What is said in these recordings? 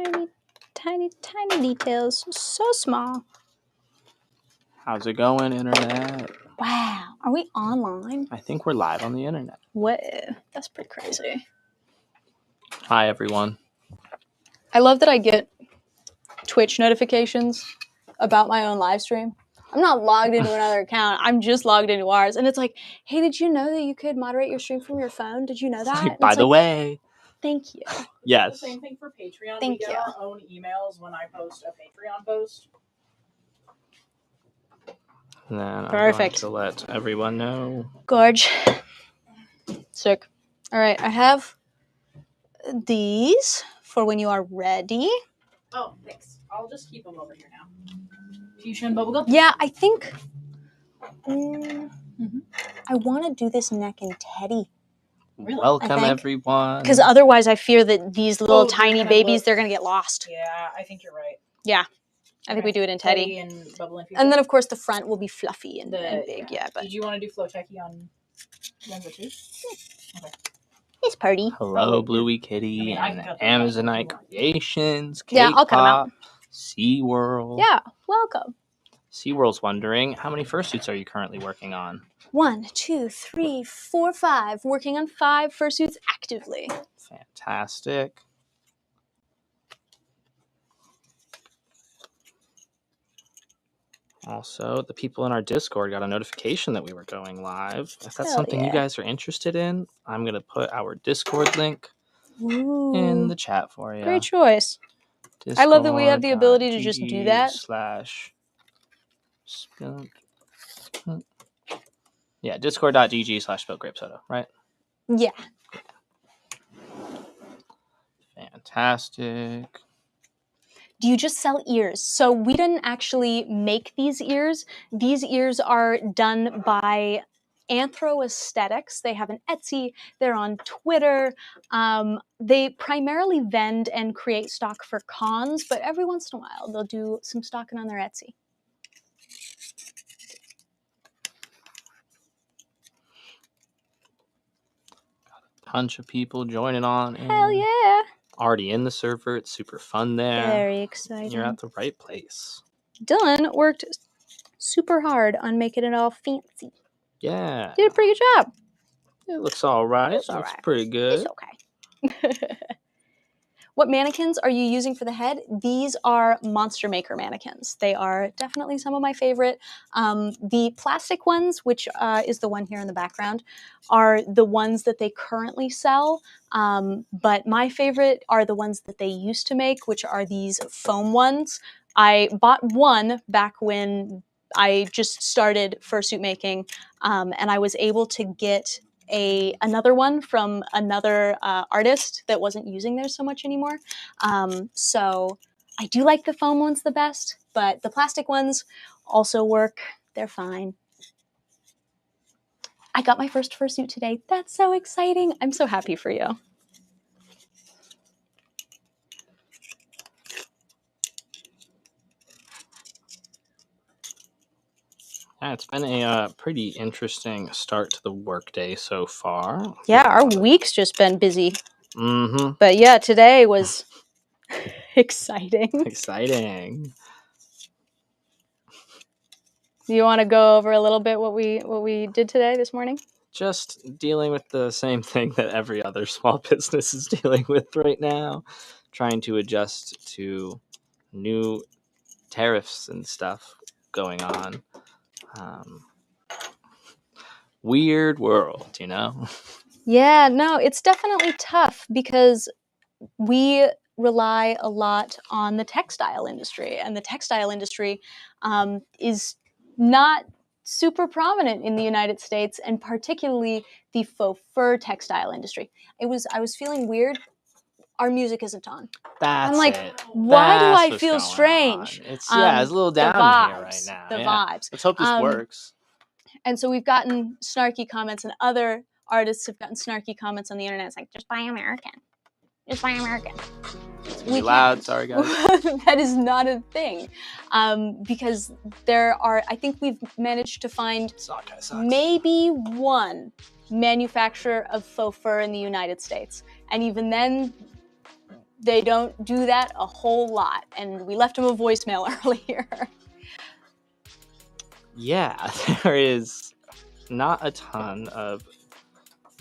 tiny, tiny, tiny details. So small. How's it going, internet? Wow. Are we online? I think we're live on the internet. What? That's pretty crazy. Hi, everyone. I love that I get Twitch notifications about my own live stream. I'm not logged into another account. I'm just logged into ours. And it's like, hey, did you know that you could moderate your stream from your phone? Did you know that? Like, by the way. Thank you. Yes. It's the same thing for Patreon. Thank we get you. our own emails when I post a Patreon post. And then Perfect. I'm going to let everyone know. Gorge. Sick. All right, I have these for when you are ready. Oh, thanks. I'll just keep them over here now. Fuchsia bubblegum? Yeah, I think I want to do this neck and teddy. Really? Welcome, everyone. Because otherwise I fear that these little tiny gonna babies, look- they're going to get lost. Yeah, I think you're right. Yeah, I think we do it in teddy. and bubble and fuchsia. And then, of course, the front will be fluffy and big. Yeah, but Did you want to do Floteki on Denver too? Okay. it's party. Hello, Bluey Kitty, I can and cut that Amazonite Creations, Yeah, I'll cut 'em out. K-pop, SeaWorld. Yeah, welcome. SeaWorld's wondering, how many fursuits are you currently working on? 1, 2, 3, 4, 5. Working on 5 fursuits actively. Fantastic. Also, the people in our Discord got a notification that we were going live. If that's Hell something you yeah. guys are interested in, I'm going to put our Discord link Ooh, in the chat for you. great choice. I love that we have the ability to just do that. Yeah, discord.gg/spillgrapesoda, right? Yeah. Fantastic. Do you just sell ears? So we didn't actually make these ears. These ears are done by Anthro Aesthetics. They have an Etsy. They're on Twitter. They primarily vend and create stock for cons, but every once in a while they'll do some stocking on their Etsy. Bunch of people joining on. Hell yeah. Already in the server. It's super fun there. Very exciting. You're at the right place. Dylan worked super hard on making it all fancy. Yeah. Did a pretty good job. It looks all right. It's all Looks right. pretty good. It's okay. What mannequins are you using for the head? These are Monster Maker mannequins. They are definitely some of my favorite. The plastic ones, which is the one here in the background, are the ones that they currently sell. But my favorite are the ones that they used to make, which are these foam ones. I bought one back when I just started fursuit making, and I was able to get another one from another artist that wasn't using theirs so much anymore. So I do like the foam ones the best, but the plastic ones also work. They're fine. I got my first fursuit today. That's so exciting. I'm so happy for you. Yeah, it's been a pretty interesting start to the workday so far. Yeah, our week's just been busy. Mm-hmm. But yeah, today was exciting. Exciting. You want to go over a little bit what we did today, this morning? Just dealing with the same thing that every other small business is dealing with right now. Trying to adjust to new tariffs and stuff going on. Weird world, you know? Yeah, no, it's definitely tough because we rely a lot on the textile industry, and the textile industry is not super prominent in the United States, and particularly the faux fur textile industry. I was feeling weird. Our music isn't on. That's I'm like, it. why do That's I what's feel going strange? on. It's a little down here right now. The Yeah. vibes. Let's hope this works. And so we've gotten snarky comments, and other artists have gotten snarky comments on the internet. It's like, just buy American. Just buy American. It's gonna be loud. Sorry, guys. That is not a thing. Because there are, I think we've managed to find maybe one manufacturer of faux fur in the United States. And even then, They don't do that a whole lot, and we left him a voicemail earlier. Yeah, there is not a ton of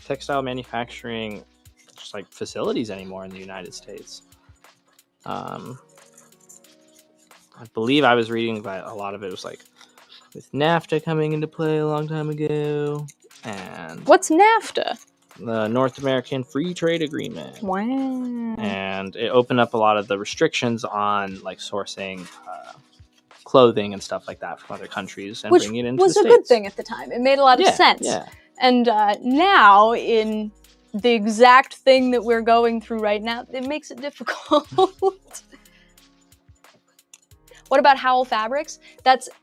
textile manufacturing just like facilities anymore in the United States. I believe I was reading that a lot of it was like with NAFTA coming into play a long time ago, and What's NAFTA? the North American Free Trade Agreement. Wow. And it opened up a lot of the restrictions on like sourcing clothing and stuff like that from other countries and Which bringing it into was the a States. good thing at the time. It made a lot of sense. Yeah. And now, in the exact thing that we're going through right now, it makes it difficult. What about Howl Fabrics?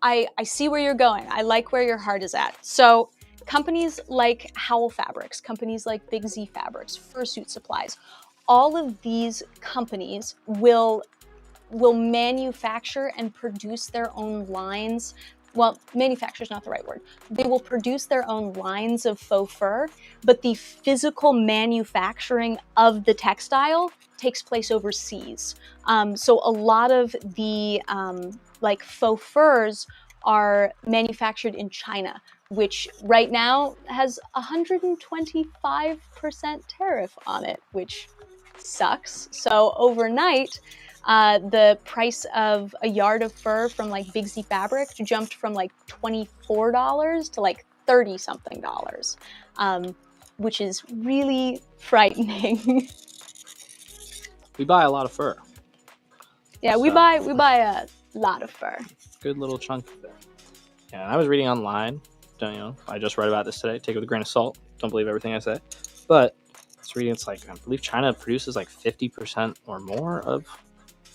I see where you're going. I like where your heart is at. So companies like Howl Fabrics, companies like Big Z Fabrics, Fursuit Supplies, all of these companies will manufacture and produce their own lines. Well, manufacture is not the right word. They will produce their own lines of faux fur, but the physical manufacturing of the textile takes place overseas. So a lot of the like faux furs are manufactured in China, which right now has 125% tariff on it, which sucks. So overnight, the price of a yard of fur from like Big Z Fabric jumped from like $24 to like $30-something, which is really frightening. We buy a lot of fur. Yeah, we So- buy a lot of fur. Good little chunk of it. Yeah, and I was reading online. I just read about this today. Take it with a grain of salt. Don't believe everything I say. But it's reading. It's like I believe China produces like 50% or more of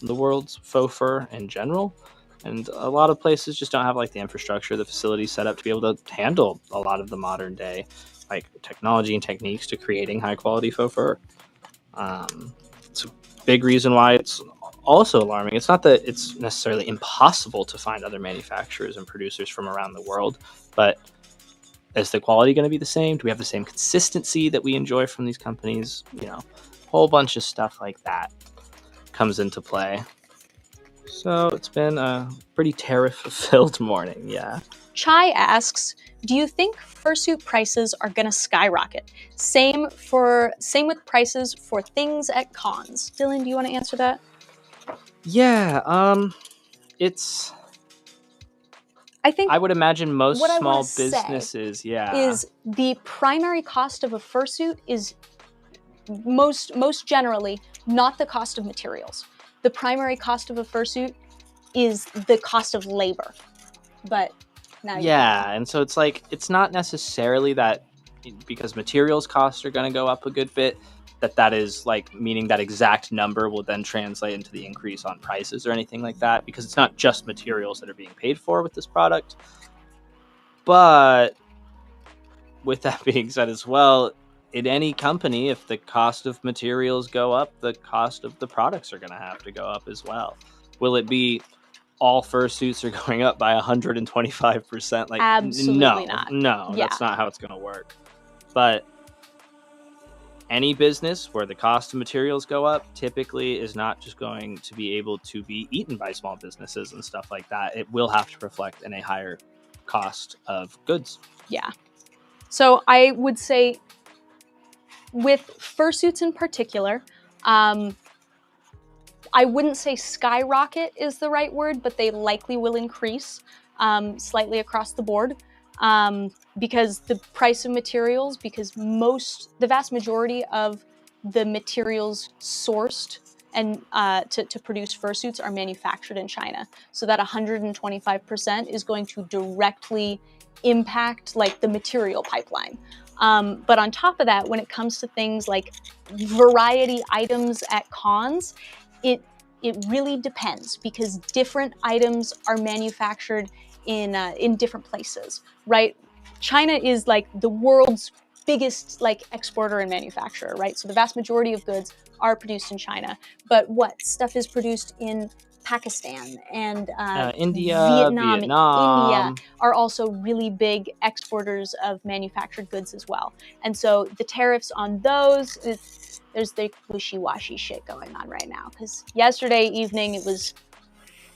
the world's faux fur in general, and a lot of places just don't have like the infrastructure, the facilities set up to be able to handle a lot of the modern day like technology and techniques to creating high quality faux fur. It's a big reason why it's also alarming. It's not that it's necessarily impossible to find other manufacturers and producers from around the world, but is the quality going to be the same? Do we have the same consistency that we enjoy from these companies? A whole bunch of stuff like that comes into play. So it's been a pretty tariff-filled morning, yeah. Chai asks, do you think fursuit prices are going to skyrocket? Same with prices for things at cons. Dylan, do you want to answer that? Yeah, it's... I would imagine most small businesses, is the primary cost of a fursuit is most generally not the cost of materials. The primary cost of a fursuit is the cost of labor. But now and so it's like it's not necessarily that because materials costs are going to go up a good bit that is like meaning that exact number will then translate into the increase on prices or anything like that, because it's not just materials that are being paid for with this product. But with that being said as well, in any company, if the cost of materials go up, the cost of the products are going to have to go up as well. Will it be all fursuits are going up by 125%? Like, absolutely not. No, that's not how it's going to work. But any business where the cost of materials go up typically is not just going to be able to be eaten by small businesses and stuff like that. It will have to reflect in a higher cost of goods. Yeah. So I would say with fursuits in particular, I wouldn't say skyrocket is the right word, but they likely will increase slightly across the board because the price of materials, because the vast majority of the materials sourced and to produce fursuits are manufactured in China. So that 125% is going to directly impact like the material pipeline. But on top of that, when it comes to things like variety items at cons, it really depends because different items are manufactured in different places, right? China is like the world's biggest like exporter and manufacturer, right? So the vast majority of goods are produced in China. But what stuff is produced in Pakistan and India, Vietnam. India are also really big exporters of manufactured goods as well. And so the tariffs on those, there's the wishy-washy shit going on right now. Because yesterday evening it was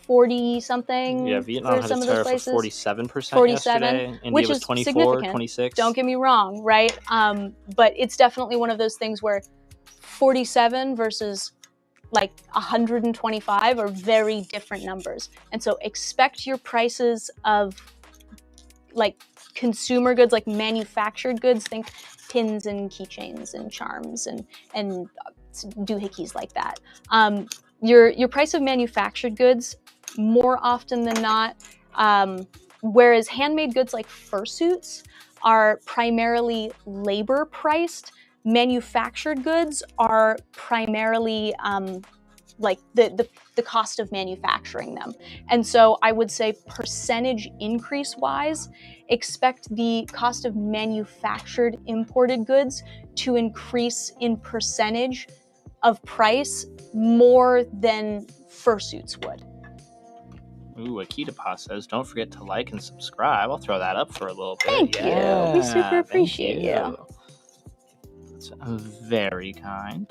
40 something. Yeah, Vietnam for had some a of those tariff of places. 47% 47, yesterday. India which was is 24, significant. 26. Don't get me wrong, right? But it's definitely one of those things where 47 versus like 125 are very different numbers. And so expect your prices of like consumer goods, like manufactured goods, think pins and keychains and charms and doohickeys like that. Your price of manufactured goods more often than not, whereas handmade goods like fursuits are primarily labor priced, manufactured goods are primarily like the cost of manufacturing them. And so I would say percentage increase wise, expect the cost of manufactured imported goods to increase in percentage of price more than fursuits would. Ooh, Akita says, don't forget to like and subscribe. I'll throw that up for a little bit. Thank you. We super appreciate you. That's very kind.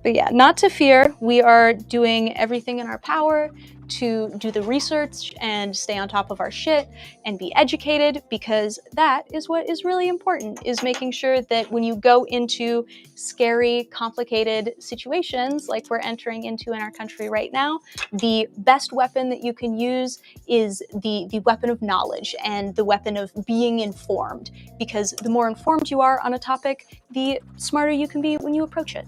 But yeah, not to fear. We are doing everything in our power to do the research and stay on top of our shit and be educated, because that is what is really important, is making sure that when you go into scary, complicated situations like we're entering into in our country right now, the best weapon that you can use is the weapon of knowledge and the weapon of being informed, because the more informed you are on a topic, the smarter you can be when you approach it.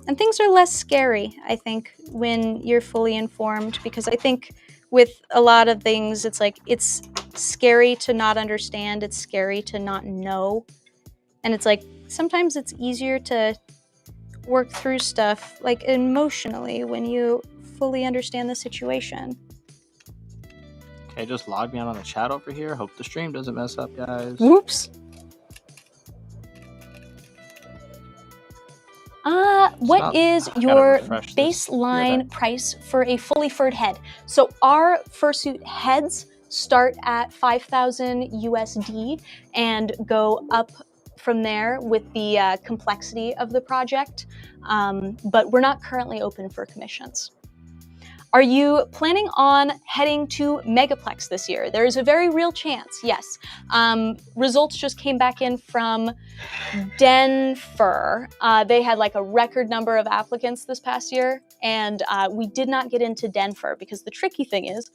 And things are less scary, I think, when you're fully informed, because I think with a lot of things, it's like, it's scary to not understand, it's scary to not know. And it's like, sometimes it's easier to work through stuff, like emotionally, when you fully understand the situation. Okay, just log me out on the chat over here. Hope the stream doesn't mess up, guys. Whoops. What is your baseline price for a fully furred head? So our fursuit heads start at 5,000 USD and go up from there with the complexity of the project, but we're not currently open for commissions. Are you planning on heading to Megaplex this year? There is a very real chance, yes. Results just came back in from Denver. They had like a record number of applicants this past year, and we did not get into Denver because the tricky thing is,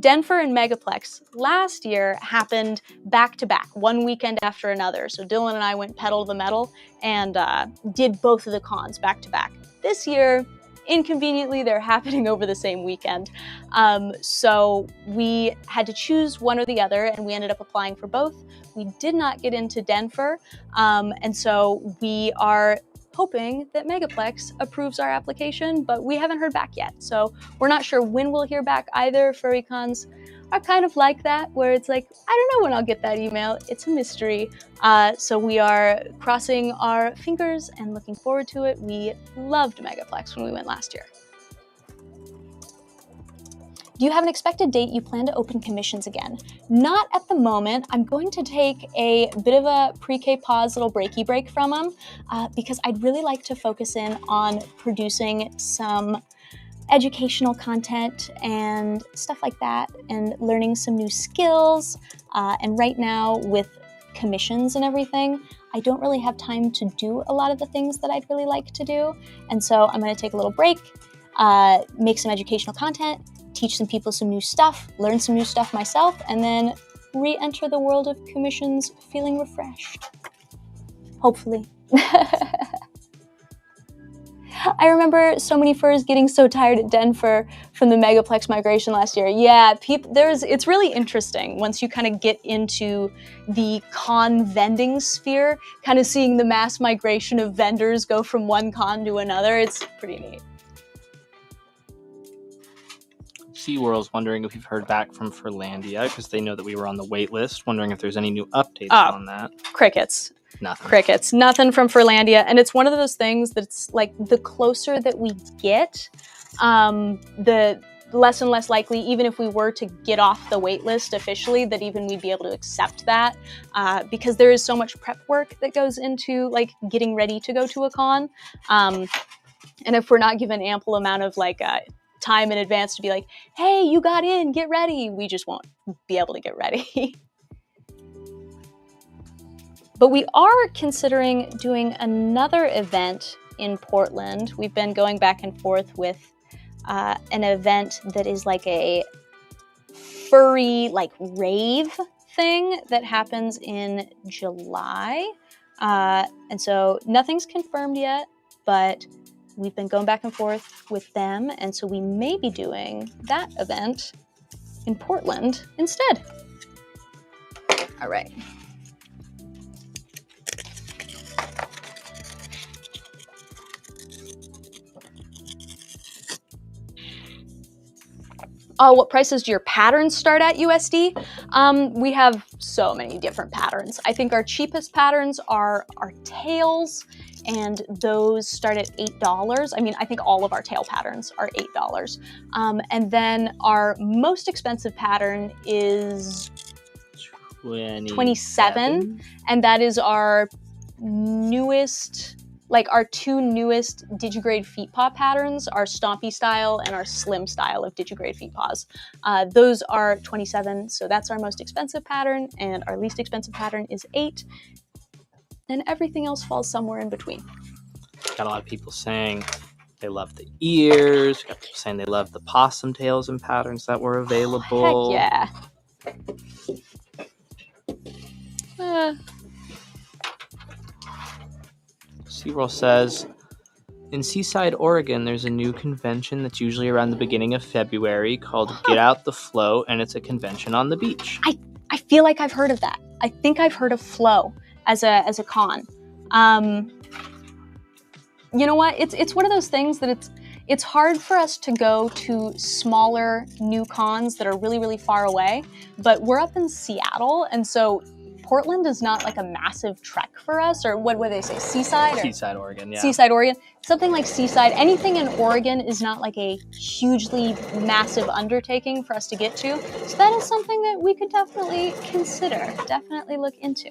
Denver and Megaplex last year happened back to back, one weekend after another. So Dylan and I went pedal to the metal and did both of the cons back to back. This year, inconveniently, they're happening over the same weekend. So we had to choose one or the other, and we ended up applying for both. We did not get into Denver, and so we are hoping that Megaplex approves our application, but we haven't heard back yet. So we're not sure when we'll hear back either. Furry cons are kind of like that, where it's like, I don't know when I'll get that email. It's a mystery. So we are crossing our fingers and looking forward to it. We loved Megaplex when we went last year. Do you have an expected date you plan to open commissions again? Not at the moment. I'm going to take a bit of a pre-K pause, little breaky break from them, because I'd really like to focus in on producing some educational content and stuff like that, and learning some new skills. And right now with commissions and everything, I don't really have time to do a lot of the things that I'd really like to do. And so I'm gonna take a little break, make some educational content, teach some people some new stuff, learn some new stuff myself, and then re-enter the world of commissions feeling refreshed. Hopefully. I remember so many furs getting so tired at Denver from the Megaplex migration last year. Yeah, it's really interesting once you kind of get into the con vending sphere, kind of seeing the mass migration of vendors go from one con to another. It's pretty neat. SeaWorld's wondering if we've heard back from Furlandia, because they know that we were on the wait list, wondering if there's any new updates on that. Crickets. Nothing. Crickets. Nothing from Furlandia. And it's one of those things that's like the closer that we get, the less and less likely, even if we were to get off the wait list officially, that even we'd be able to accept that, because there is so much prep work that goes into like getting ready to go to a con. And if we're not given ample amount of like time in advance to be like, hey, you got in, get ready, we just won't be able to get ready. But we are considering doing another event in Portland. We've been going back and forth with an event that is like a furry, like rave thing that happens in July. And so nothing's confirmed yet, but we've been going back and forth with them. And so we may be doing that event in Portland instead. All right. What prices do your patterns start at, USD? We have so many different patterns. I think our cheapest patterns are our tails, and those start at $8. I mean, I think all of our tail patterns are $8. And then our most expensive pattern is 27, and that is our newest, like our two newest Digigrade feet paw patterns, our Stompy style and our Slim style of Digigrade feet paws. Those are 27, so that's our most expensive pattern, and our least expensive pattern is 8, and everything else falls somewhere in between. Got a lot of people saying they love the ears. Got people saying they love the possum tails and patterns that were available. Heck yeah. Searoll says, in Seaside, Oregon, there's a new convention that's usually around the beginning of February called Get Out the Flow, and it's a convention on the beach. I feel like I've heard of that. I think I've heard of Flow as a con. You know what? It's one of those things that it's hard for us to go to smaller new cons that are really, really far away, but we're up in Seattle, and so Portland is not like a massive trek for us, or what would they say, Seaside? Seaside, Oregon, yeah. Seaside, Oregon. Something like Seaside. Anything in Oregon is not like a hugely massive undertaking for us to get to. So that is something that we could definitely consider, definitely look into.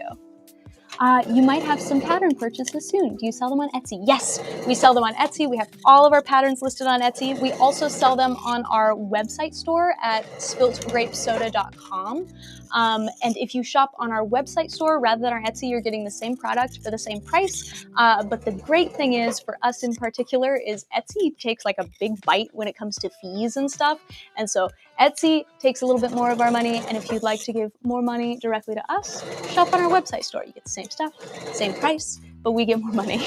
You might have some pattern purchases soon. Do you sell them on Etsy? Yes, we sell them on Etsy. We have all of our patterns listed on Etsy. We also sell them on our website store at spiltgrapesoda.com. And if you shop on our website store rather than our Etsy, you're getting the same product for the same price. But the great thing is, for us in particular, is Etsy takes like a big bite when it comes to fees and stuff. And so Etsy takes a little bit more of our money. And if you'd like to give more money directly to us, shop on our website store. You get the same stuff, same price, but we get more money.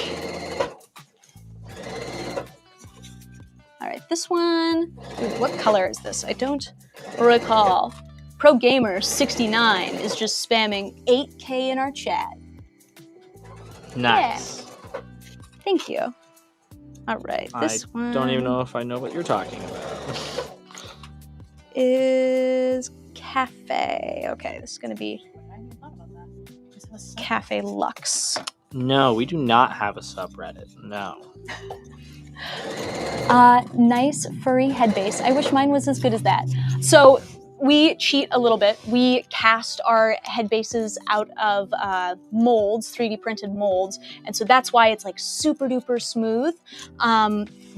All right, this one, ooh, what color is this? I don't recall. Pro Gamer 69 is just spamming 8K in our chat. Nice. Yeah. Thank you. All right, this one. I don't even know if I know what you're talking about. Is Cafe. Okay, this is going to be Cafe Lux. No, we do not have a subreddit. No. Nice furry head base. I wish mine was as good as that. So we cheat a little bit. We cast our head bases out of molds, 3D printed molds, and so that's why it's like super duper smooth.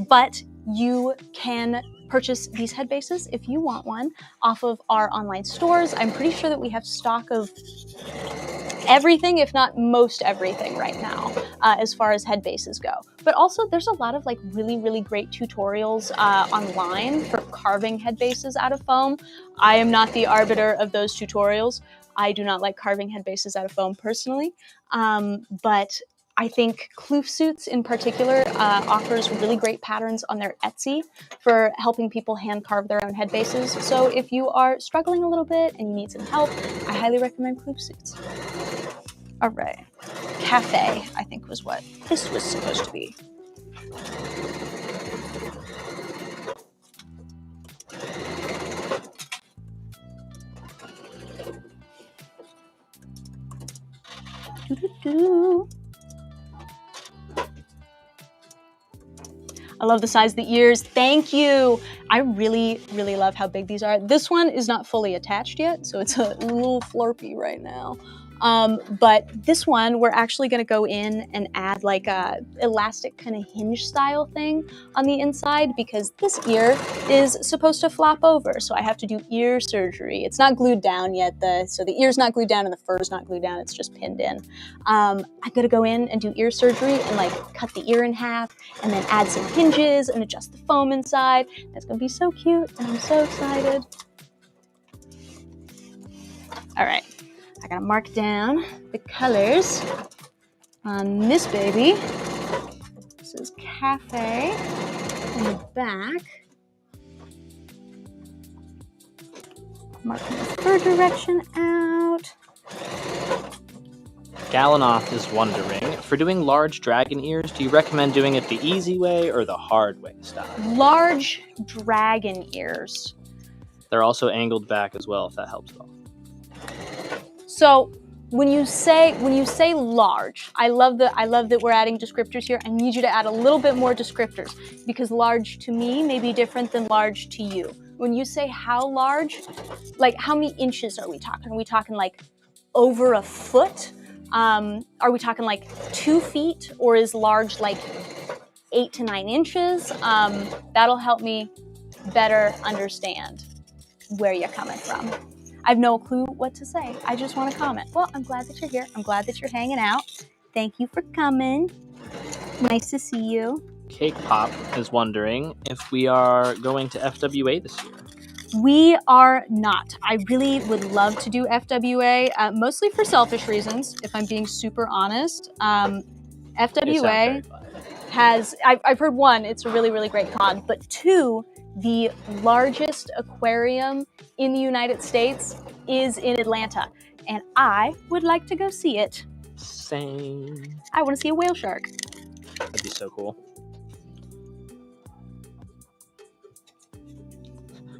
But you can purchase these head bases if you want one off of our online stores. I'm pretty sure that we have stock of everything, if not most everything right now, as far as head bases go. But also there's a lot of like really, really great tutorials online for carving head bases out of foam. I am not the arbiter of those tutorials. I do not like carving head bases out of foam personally, but I think Fursuits in particular offers really great patterns on their Etsy for helping people hand carve their own head bases. So if you are struggling a little bit and you need some help, I highly recommend Fursuits. All right, Cafe, I think was what this was supposed to be. Doo-doo-doo. I love the size of the ears. Thank you. I really, really love how big these are. This one is not fully attached yet, so it's a little flirty right now. But this one, we're actually going to go in and add like a elastic kind of hinge style thing on the inside because this ear is supposed to flop over. So I have to do ear surgery. It's not glued down yet. So the ear's not glued down and the fur's not glued down. It's just pinned in. I'm going to go in and do ear surgery and like cut the ear in half and then add some hinges and adjust the foam inside. That's going to be so cute and I'm so excited. All right. I gotta mark down the colors on this baby. This is Cafe in the back. Marking the fur direction out. Gallanoth is wondering, for doing large dragon ears, do you recommend doing it the easy way or the hard way style? Large dragon ears. They're also angled back as well, if that helps at all. So when you say large, I love that we're adding descriptors here. I need you to add a little bit more descriptors because large to me may be different than large to you. When you say how large, like how many inches are we talking? Are we talking like over a foot? Are we talking like 2 feet, or is large like 8 to 9 inches? That'll help me better understand where you're coming from. I have no clue what to say. I just want to comment. Well, I'm glad that you're here. I'm glad that you're hanging out. Thank you for coming. Nice to see you. Cake Pop is wondering if we are going to FWA this year. We are not. I really would love to do FWA, mostly for selfish reasons, if I'm being super honest. FWA has, I've heard 1, it's a really, really great con, but 2, the largest aquarium in the United States is in Atlanta, and I would like to go see it. Same. I want to see a whale shark. That'd be so cool.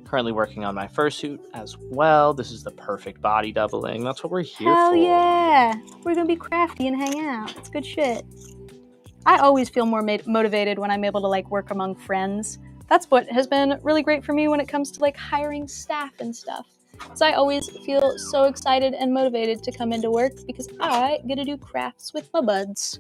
Currently working on my fursuit as well. This is the perfect body doubling. That's what we're here Hell for. Yeah! We're gonna be crafty and hang out. It's good shit. I always feel more motivated when I'm able to like work among friends. That's what has been really great for me when it comes to like hiring staff and stuff. So I always feel so excited and motivated to come into work because I get to do crafts with my buds.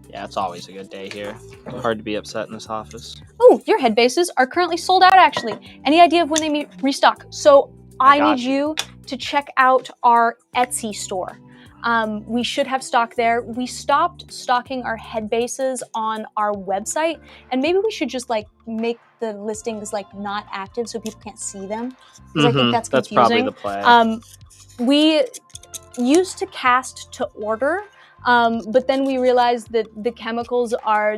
Yeah, it's always a good day here. Hard to be upset in this office. Oh, your head bases are currently sold out actually. Any idea of when they restock? So I need you to check out our Etsy store. We should have stock there. We stopped stocking our head bases on our website, and maybe we should just like make the listings like not active so people can't see them, because I think that's confusing. That's probably the play. We used to cast to order, but then we realized that the chemicals are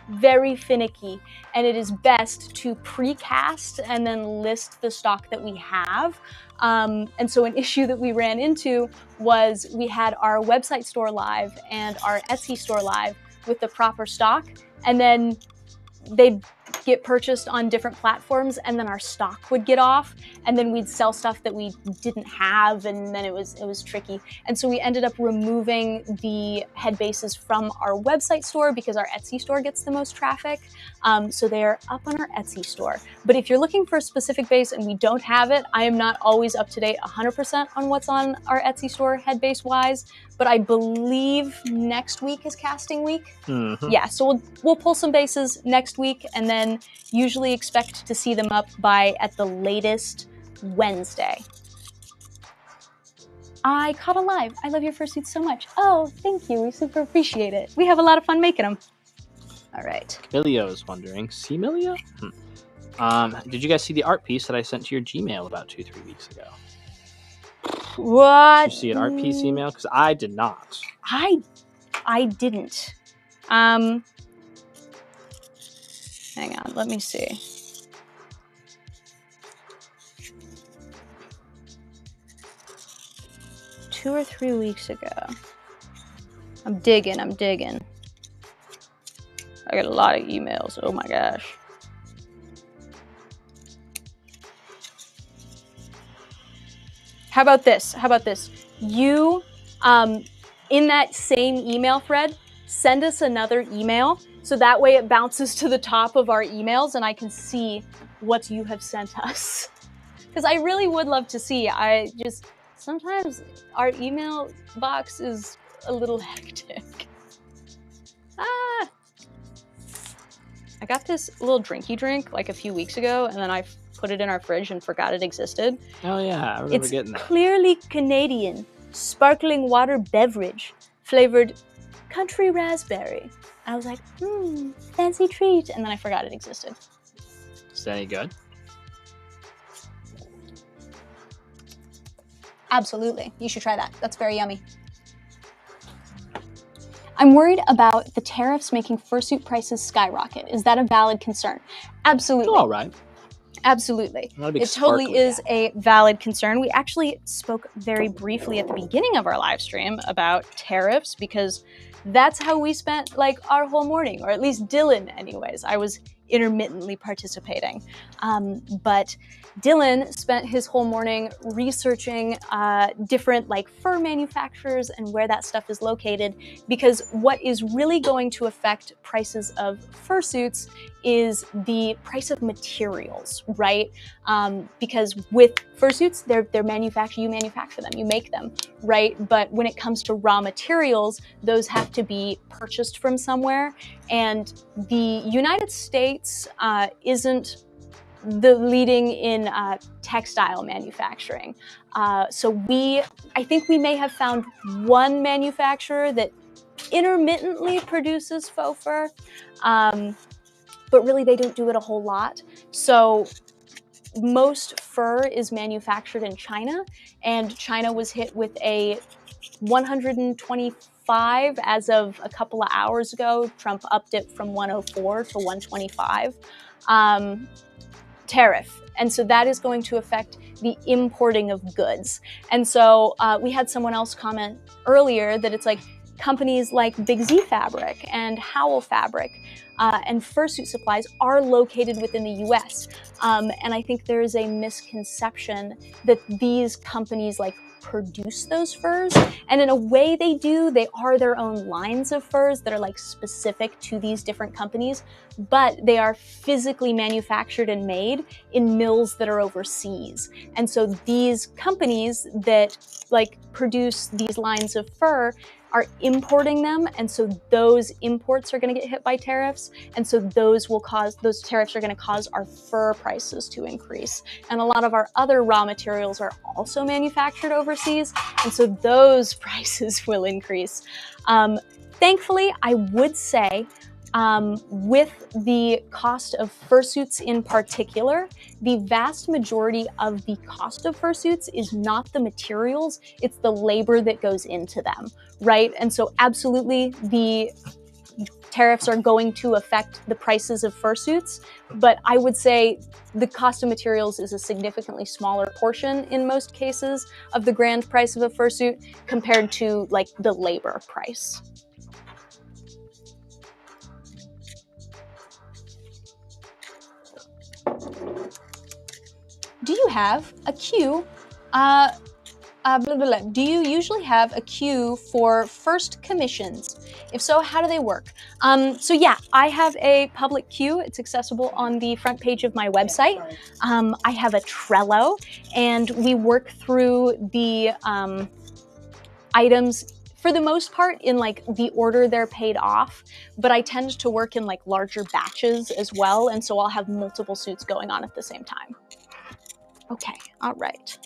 very finicky, and it is best to precast and then list the stock that we have. And so an issue that we ran into was we had our website store live and our Etsy store live with the proper stock, and then they'd get purchased on different platforms, and then our stock would get off, and then we'd sell stuff that we didn't have, and then it was tricky. And so we ended up removing the head bases from our website store because our Etsy store gets the most traffic. So they're up on our Etsy store. But if you're looking for a specific base and we don't have it, I am not always up to date 100% on what's on our Etsy store head base wise, but I believe next week is casting week. Mm-hmm. Yeah, so we'll pull some bases next week, and then usually expect to see them up by, at the latest, Wednesday. I caught a live. I love your fursuits so much. Oh, thank you. We super appreciate it. We have a lot of fun making them. All right. Camilio is wondering. Camilio? Did you guys see the art piece that I sent to your Gmail about 2-3 weeks ago? What? Did you see an art piece email? Because I did not. I didn't. Hang on, let me see. Two or 3 weeks ago. I'm digging. I got a lot of emails. Oh my gosh. How about this? You In that same email thread, send us another email so that way it bounces to the top of our emails and I can see what you have sent us. Because I really would love to see. Sometimes our email box is a little hectic. I got this little drinky drink like a few weeks ago, and then I put it in our fridge and forgot it existed. Oh yeah, I remember getting that. It's clearly Canadian sparkling water beverage flavored country raspberry. I was like, fancy treat, and then I forgot it existed. Is that any good? Absolutely. You should try that. That's very yummy. I'm worried about the tariffs making fursuit prices skyrocket. Is that a valid concern? Absolutely. All right. Absolutely. It totally is a valid concern. We actually spoke very briefly at the beginning of our live stream about tariffs because that's how we spent like our whole morning, or at least Dylan anyways. I was intermittently participating. But Dylan spent his whole morning researching different like fur manufacturers and where that stuff is located, because what is really going to affect prices of fursuits is the price of materials, right? Because with fursuits, they're manufactured, you manufacture them, you make them, right? But when it comes to raw materials, those have to be purchased from somewhere. And the United States isn't the leading in textile manufacturing. So I think we may have found one manufacturer that intermittently produces faux fur, but really they don't do it a whole lot. So most fur is manufactured in China, and China was hit with a 125 as of a couple of hours ago. Trump upped it from 104 to 125 tariff. And so that is going to affect the importing of goods. And so we had someone else comment earlier that it's like companies like Big Z Fabric and Howl Fabric and Fursuit supplies are located within the US. And I think there is a misconception that these companies like produce those furs, and in a way they do. They are their own lines of furs that are like specific to these different companies, but they are physically manufactured and made in mills that are overseas. And so these companies that like produce these lines of fur are importing them, and so those imports are going to get hit by tariffs, and so those tariffs are going to cause our fur prices to increase. And a lot of our other raw materials are also manufactured overseas, and so those prices will increase. Thankfully, I would say with the cost of fursuits in particular, the vast majority of the cost of fursuits is not the materials, it's the labor that goes into them, right? And so absolutely the tariffs are going to affect the prices of fursuits, but I would say the cost of materials is a significantly smaller portion in most cases of the grand price of a fursuit compared to like the labor price. Do you have a queue? Do you usually have a queue for first commissions? If so, how do they work? So yeah, I have a public queue. It's accessible on the front page of my website. I have a Trello, and we work through the items for the most part in like the order they're paid off, but I tend to work in like larger batches as well, and so I'll have multiple suits going on at the same time. Okay, all right.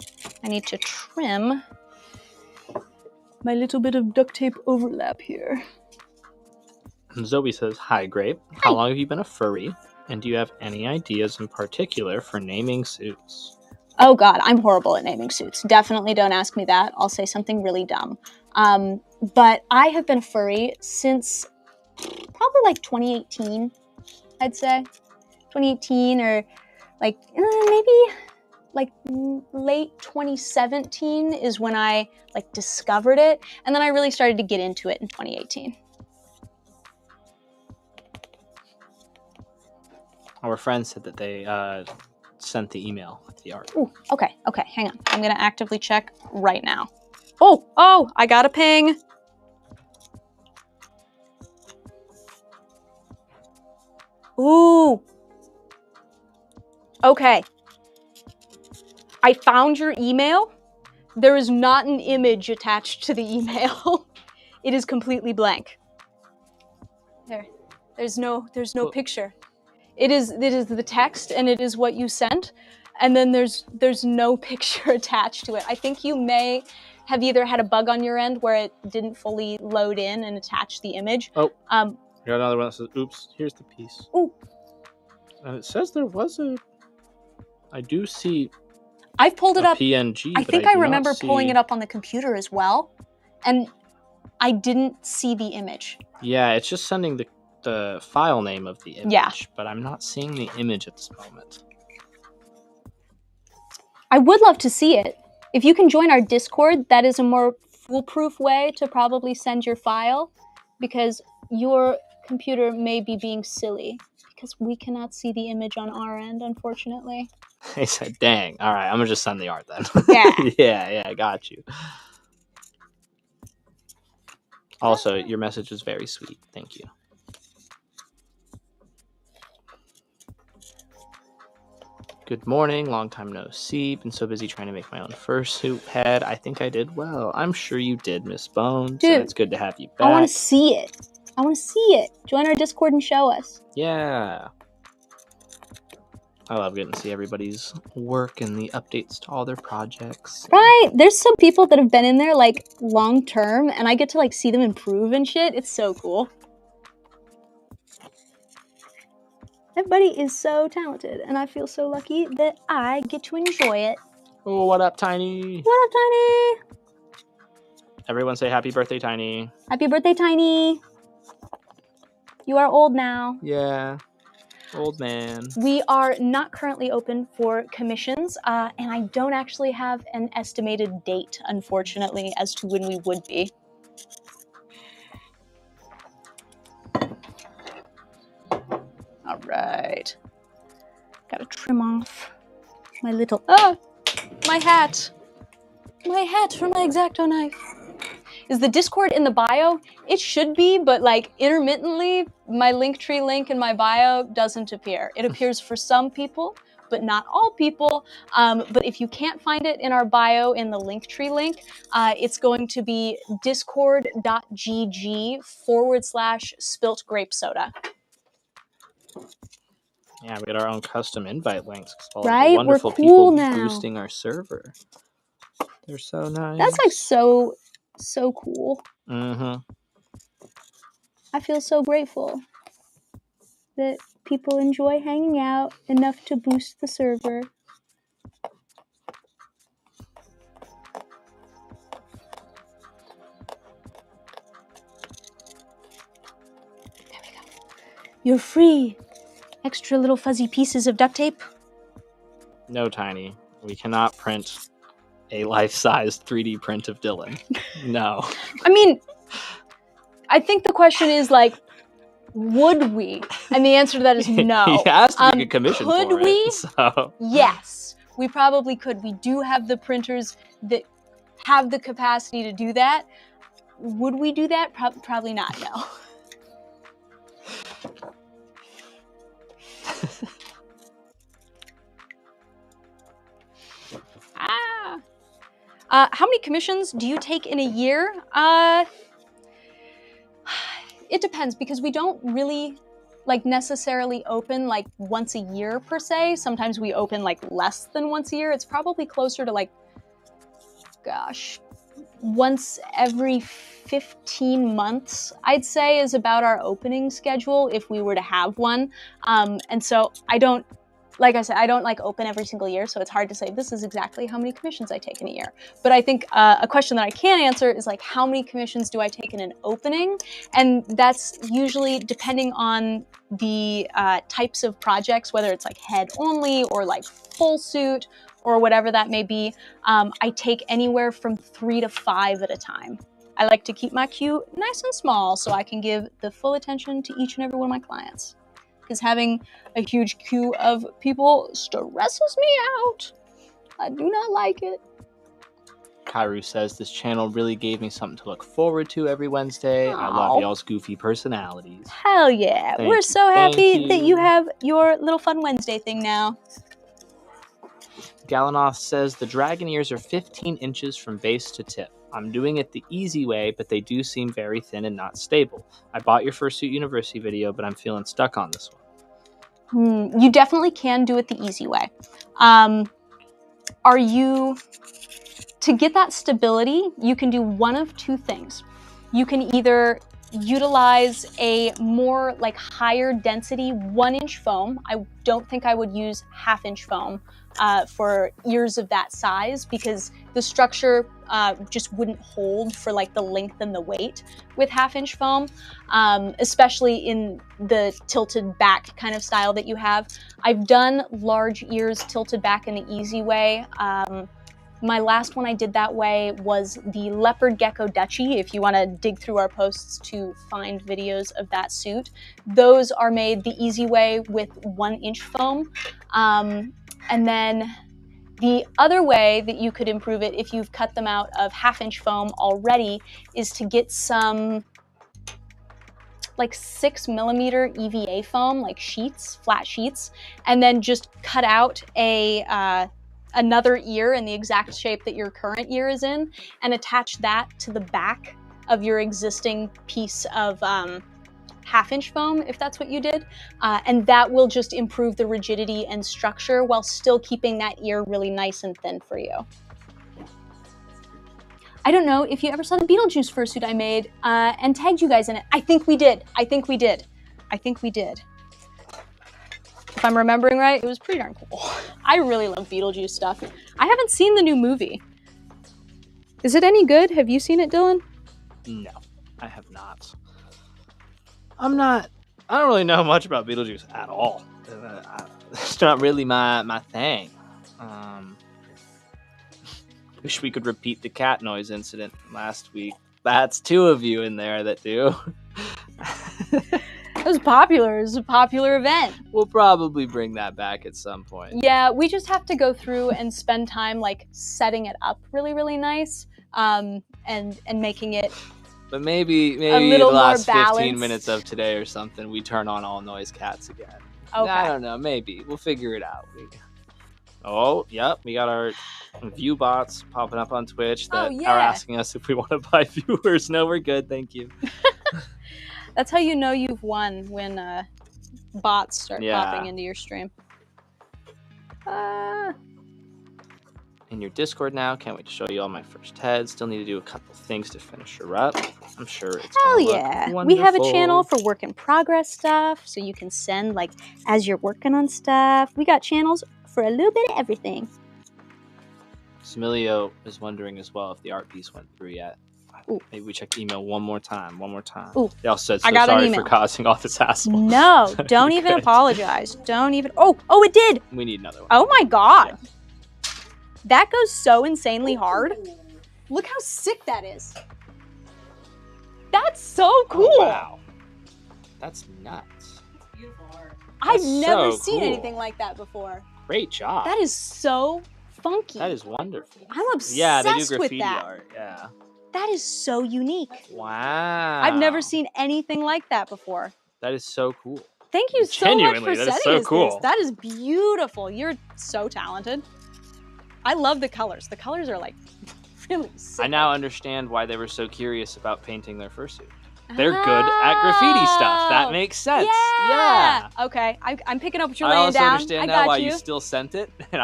I need to trim my little bit of duct tape overlap here. Zoe says, "Hi, Grape. How long have you been a furry? And do you have any ideas in particular for naming suits?" Oh God, I'm horrible at naming suits. Definitely don't ask me that. I'll say something really dumb. But I have been a furry since probably like 2018, I'd say. 2018 or like maybe like late 2017 is when I like discovered it, and then I really started to get into it in 2018. Our friend said that they sent the email with the art. Ooh, okay, hang on. I'm gonna actively check right now. Oh, I got a ping. Ooh. Okay. I found your email. There is not an image attached to the email. It is completely blank. There's no picture. It is the text, and it is what you sent, and then there's no picture attached to it. I think you may have either had a bug on your end where it didn't fully load in and attach the image. Oh, got another one that says, "Oops, here's the piece." Ooh. And it says there was a. I do see. I've pulled it up. PNG. I think I remember pulling it up on the computer as well, and I didn't see the image. Yeah, it's just sending the file name of the image, Yeah. but I'm not seeing the image at this moment. I would love to see it. If you can join our Discord, that is a more foolproof way to probably send your file, because your computer may be being silly because we cannot see the image on our end, unfortunately. He said, "Dang, all right, I'm gonna just send the art then." Yeah. yeah, I got you. Also, your message is very sweet. Thank you. Good morning, long time no see. Been so busy trying to make my own fursuit head. I think I did well. I'm sure you did, Miss Bones. Dude, and it's good to have you back. I want to see it. I want to see it. Join our Discord and show us. Yeah. I love getting to see everybody's work and the updates to all their projects. Right? There's some people that have been in there like long term, and I get to like see them improve and shit. It's so cool. Everybody is so talented, and I feel so lucky that I get to enjoy it. Oh, what up, Tiny? What up, Tiny? Everyone say happy birthday, Tiny. Happy birthday, Tiny. You are old now. Yeah. Old man. We are not currently open for commissions, and I don't actually have an estimated date, unfortunately, as to when we would be. All right. Gotta trim off my little... my hat. My hat for my X-Acto knife. Is the Discord in the bio? It should be, but like intermittently, my Linktree link in my bio doesn't appear. It appears for some people, but not all people. But if you can't find it in our bio in the Linktree link, it's going to be discord.gg/spilt grape soda. Yeah, we got our own custom invite links. All Right? the wonderful We're cool people now. boosting our server. They're so nice. That's like so cool. Mm-hmm. I feel so grateful that people enjoy hanging out enough to boost the server. There we go. You're free. Extra little fuzzy pieces of duct tape. No, Tiny. We cannot print a life-size 3D print of Dylan. No. I mean, I think the question is like, would we? And the answer to that is no. He asked to make a commission could for we? it, so. Yes, we probably could. We do have the printers that have the capacity to do that. Would we do that? Probably not, no. How many commissions do you take in a year? It depends, because we don't really like necessarily open like once a year per se. Sometimes we open like less than once a year. It's probably closer to like, gosh, once every 15 months, I'd say, is about our opening schedule if we were to have one. And so I don't, like I said, I don't like open every single year, so it's hard to say this is exactly how many commissions I take in a year. But I think a question that I can answer is like, how many commissions do I take in an opening? And that's usually depending on the types of projects, whether it's like head only or like full suit or whatever that may be. I take anywhere from 3 to 5 at a time. I like to keep my queue nice and small so I can give the full attention to each and every one of my clients. Because having a huge queue of people stresses me out. I do not like it. Kairu says, this channel really gave me something to look forward to every Wednesday. I love Aw. y'all's goofy personalities. Hell yeah. Thank We're you. so Thank happy that you you. have your little Fun Wednesday thing now. Galanoth says, the dragon ears are 15 inches from base to tip. I'm doing it the easy way, but they do seem very thin and not stable. I bought your Fursuit University video, but I'm feeling stuck on this one. You definitely can do it the easy way. To get that stability, you can do one of two things. You can either utilize a more like higher density 1-inch foam. I don't think I would use 1/2-inch foam for ears of that size because the structure just wouldn't hold for like the length and the weight with 1/2-inch foam, especially in the tilted back kind of style that you have. I've done large ears tilted back in the easy way. My last one I did that way was the Leopard Gecko Duchy, if you want to dig through our posts to find videos of that suit. Those are made the easy way with 1-inch foam. And then the other way that you could improve it if you've cut them out of 1/2-inch foam already is to get some like 6mm EVA foam, like sheets, flat sheets, and then just cut out another ear in the exact shape that your current ear is in and attach that to the back of your existing piece of 1/2-inch foam, if that's what you did. And that will just improve the rigidity and structure while still keeping that ear really nice and thin for you. I don't know if you ever saw the Beetlejuice fursuit I made and tagged you guys in it. I think we did. If I'm remembering right, it was pretty darn cool. I really love Beetlejuice stuff. I haven't seen the new movie. Is it any good? Have you seen it, Dylan? No, I have not. I don't really know much about Beetlejuice at all. It's not really my thing. Wish we could repeat the cat noise incident from last week. That's 2 of you in there that do. It was popular. It was a popular event. We'll probably bring that back at some point. Yeah, we just have to go through and spend time like setting it up really, really nice, and making it. But maybe a little the last more 15 balanced. Minutes of today or something, we turn on all noise cats again. Okay. I don't know. Maybe we'll figure it out. Oh, yep. We got our view bots popping up on Twitch that are asking us if we want to buy viewers. No, we're good. Thank you. That's how you know you've won, when bots start popping into your stream. In your Discord now. Can't wait to show you all my first heads. Still need to do a couple things to finish her up. I'm sure it's Hell gonna look yeah. wonderful. We have a channel for work in progress stuff, so you can send like as you're working on stuff. We got channels for a little bit of everything. Similio is wondering as well if the art piece went through yet. Ooh. Maybe we check email one more time. Ooh. They also said, I got an sorry email. for causing all this hassle. No, don't even Good. apologize. Don't even. Oh, it did. We need another one. Oh my god. Yeah. That goes so insanely hard. Look how sick that is. That's so cool. Oh, wow. That's nuts. Beautiful art. I've That's never so seen cool. anything like that before. Great job. That is so funky. That is wonderful. I'm obsessed Yeah, they do with graffiti that. art. Yeah. That is so unique. Wow. I've never seen anything like that before. That is so cool. Thank you so much Genuinely, for that is sending so us this. cool. That is beautiful. You're so talented. I love the colors. The colors are like really sick. I now understand why they were so curious about painting their fursuit. They're good at graffiti stuff. That makes sense. Yeah. Okay, I'm picking up what you're I laying also down. understand I now got why you. you still sent it, and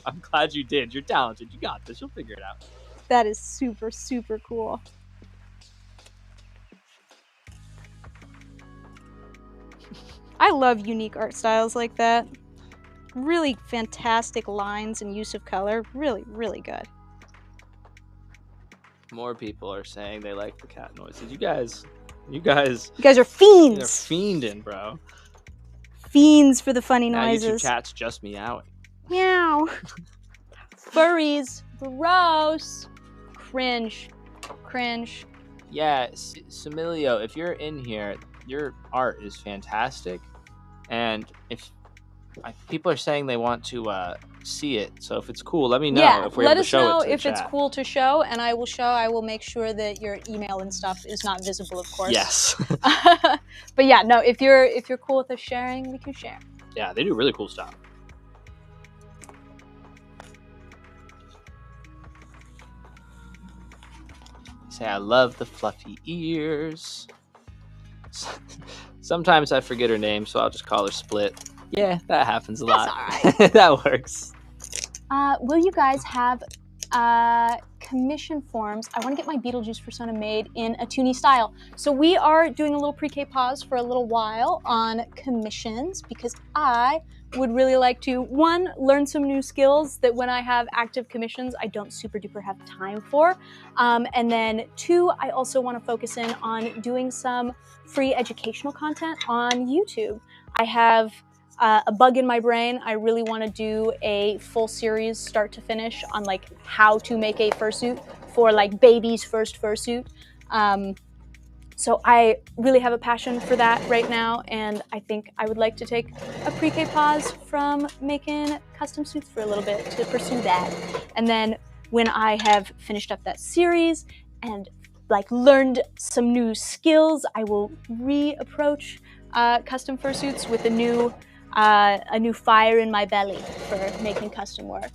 I'm glad you did. You're talented. You got this. You'll figure it out. That is super, super cool. I love unique art styles like that. Really fantastic lines and use of color. Really, really good. More people are saying they like the cat noises. You guys You guys are They're fiends. fiending, bro. Fiends for the funny Now noises. YouTube chat's just meowing. Meow. Furries. Gross. Cringe. Cringe. Yeah, Similio, if you're in here, your art is fantastic. And if people are saying they want to see it. So if it's cool, let me know Yeah, if we're let able to us show know it to the if it's chat. cool to show, and I will show. I will make sure that your email and stuff is not visible, of course. Yes. But yeah, no, if you're cool with us sharing, we can share. Yeah, they do really cool stuff. Say I love the fluffy ears. Sometimes I forget her name, so I'll just call her Split. Yeah, that happens a lot. That's all right. That works. Will you guys have commission forms? I want to get my Beetlejuice persona made in a toony style. So we are doing a little pre-K pause for a little while on commissions because I would really like to, one, learn some new skills that when I have active commissions, I don't super duper have time for. And then two, I also want to focus in on doing some free educational content on YouTube. I have a bug in my brain. I really want to do a full series start to finish on like how to make a fursuit for like baby's first fursuit. So I really have a passion for that right now, and I think I would like to take a pre-K pause from making custom suits for a little bit to pursue that. And then when I have finished up that series and like learned some new skills, I will reapproach custom fursuits with a new fire in my belly for making custom work.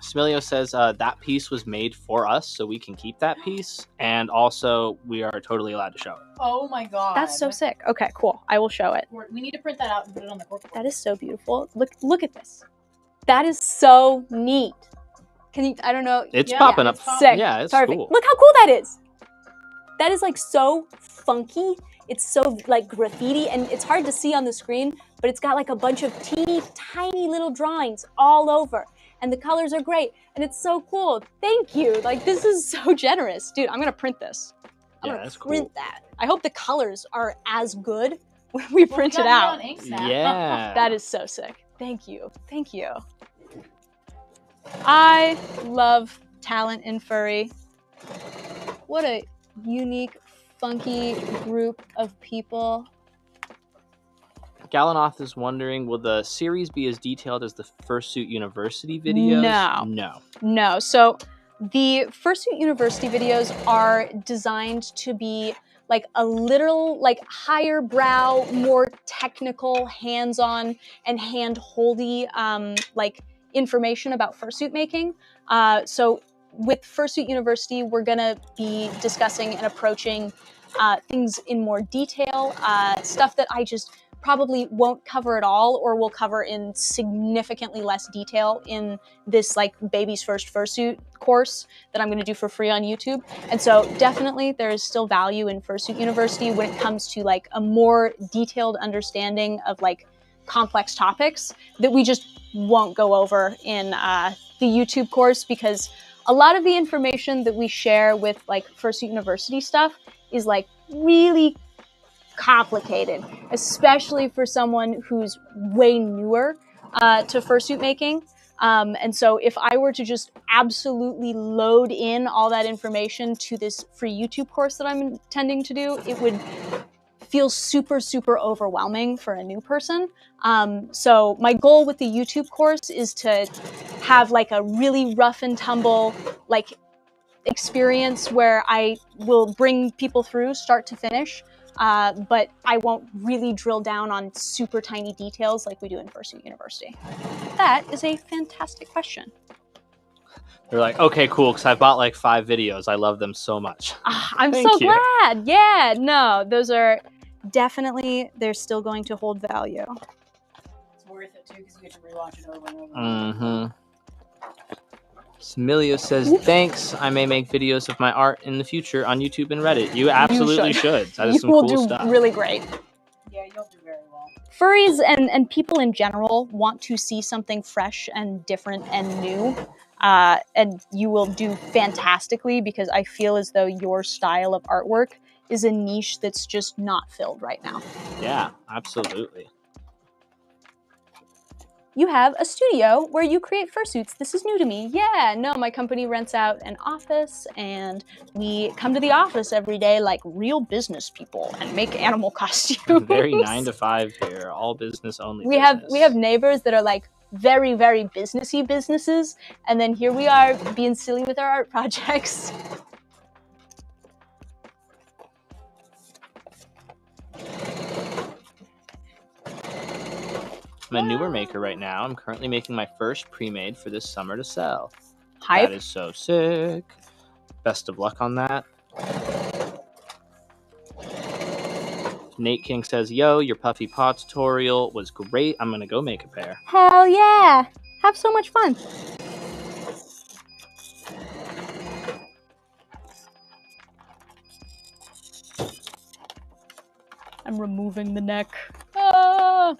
Smilio says that piece was made for us, so we can keep that piece, and also we are totally allowed to show it. Oh my god. That's so sick. Okay, cool. I will show it. We need to print that out and put it on the corkboard. That is so beautiful. Look at this. That is so neat. Can you? I don't know. It's popping up. Sick. Yeah, it's Perfect. cool. Look how cool that is. That is like so funky. It's so like graffiti, and it's hard to see on the screen, but it's got like a bunch of teeny tiny little drawings all over. And the colors are great, and it's so cool. Thank you. Like, this is so generous. Dude, I'm gonna print this. I'm gonna print that. I hope the colors are as good when we print it out. Yeah. That is so sick. Thank you. Thank you. I love talent in furry. What a unique, funky group of people. Galanoth is wondering, will the series be as detailed as the Fursuit University videos? No. So the Fursuit University videos are designed to be like a literal, like higher brow, more technical, hands-on and hand-holdy like information about fursuit making. So with Fursuit University, we're gonna be discussing and approaching things in more detail, stuff that I just probably won't cover at all, or will cover in significantly less detail in this like baby's first fursuit course that I'm going to do for free on YouTube. And so definitely there is still value in Fursuit University when it comes to like a more detailed understanding of like complex topics that we just won't go over in the YouTube course, because a lot of the information that we share with like Fursuit University stuff is like really complicated, especially for someone who's way newer to fursuit making. And so if I were to just absolutely load in all that information to this free YouTube course that I'm intending to do, it would feel super, super overwhelming for a new person. So my goal with the YouTube course is to have like a really rough and tumble like experience where I will bring people through start to finish. But I won't really drill down on super tiny details like we do in Fursuit University. That is a fantastic question. They're like, okay, cool, because I bought like 5 videos. I love them so much. I'm so glad. Yeah, no, those are definitely, they're still going to hold value. It's worth it too, because you get to rewatch it over and over. Mm-hmm. Smilio says, thanks. I may make videos of my art in the future on YouTube and Reddit. You absolutely should. That is some cool stuff. You will do really great. Yeah, you'll do very well. Furries and people in general want to see something fresh and different and new. And you will do fantastically, because I feel as though your style of artwork is a niche that's just not filled right now. Yeah, absolutely. You have a studio where you create fursuits. This is new to me. Yeah, no, my company rents out an office, and we come to the office every day like real business people and make animal costumes. Very 9 to 5 here, all business only. We have neighbors that are like very, very businessy businesses. And then here we are being silly with our art projects. I'm a newer maker right now. I'm currently making my first pre-made for this summer to sell. Hype. That is so sick. Best of luck on that. Nate King says, yo, your Puffy Paw tutorial was great. I'm going to go make a pair. Hell yeah. Have so much fun. I'm removing the neck. Ah.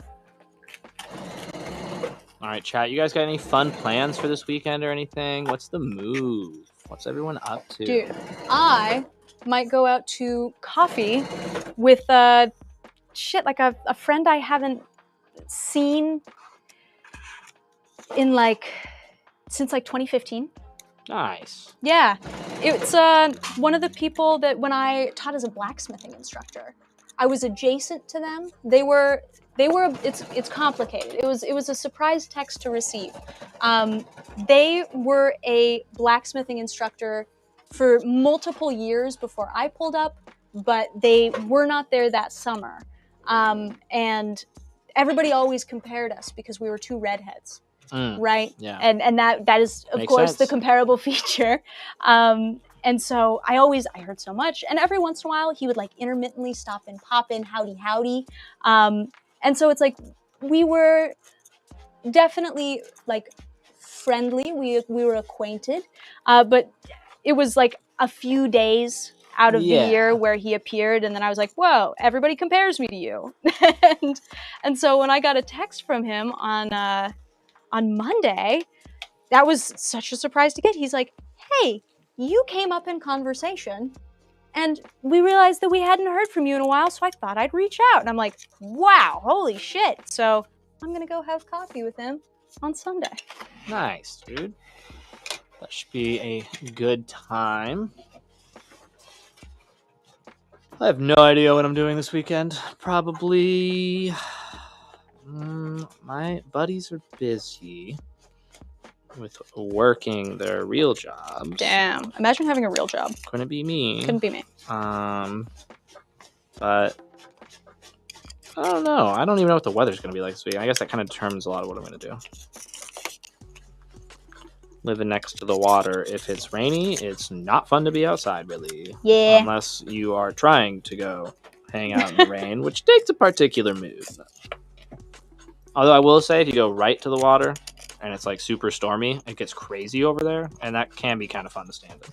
All right, chat. You guys got any fun plans for this weekend or anything? What's the move? What's everyone up to? Dude, I might go out to coffee with shit, like a friend I haven't seen in since 2015. Nice. Yeah, it's one of the people that when I taught as a blacksmithing instructor, I was adjacent to them. They were. It's complicated. It was a surprise text to receive. They were a blacksmithing instructor for multiple years before I pulled up, but they were not there that summer. And everybody always compared us because we were two redheads. Right? Yeah. And that is, of Makes course, sense. the comparable feature. And so I heard so much. And every once in a while, he would intermittently stop and pop in, howdy. And so it's we were definitely friendly. We were acquainted. But it was a few days out of the year where he appeared, and then I was like, whoa, everybody compares me to you. and so when I got a text from him on Monday, that was such a surprise to get. He's like, hey, you came up in conversation and we realized that we hadn't heard from you in a while, so I thought I'd reach out. And I'm like, wow, holy shit. So I'm going to go have coffee with him on Sunday. Nice, dude. That should be a good time. I have no idea what I'm doing this weekend. Probably... my buddies are busy with working their real jobs. Damn. Imagine having a real job. Couldn't be me. Couldn't be me. But I don't know. I don't even know what the weather's going to be like this week. I guess that kind of determines a lot of what I'm going to do. Living next to the water, if it's rainy, it's not fun to be outside, really. Yeah. Unless you are trying to go hang out in the rain, which takes a particular mood. Although I will say, if you go right to the water and it's super stormy, it gets crazy over there, and that can be kind of fun to stand in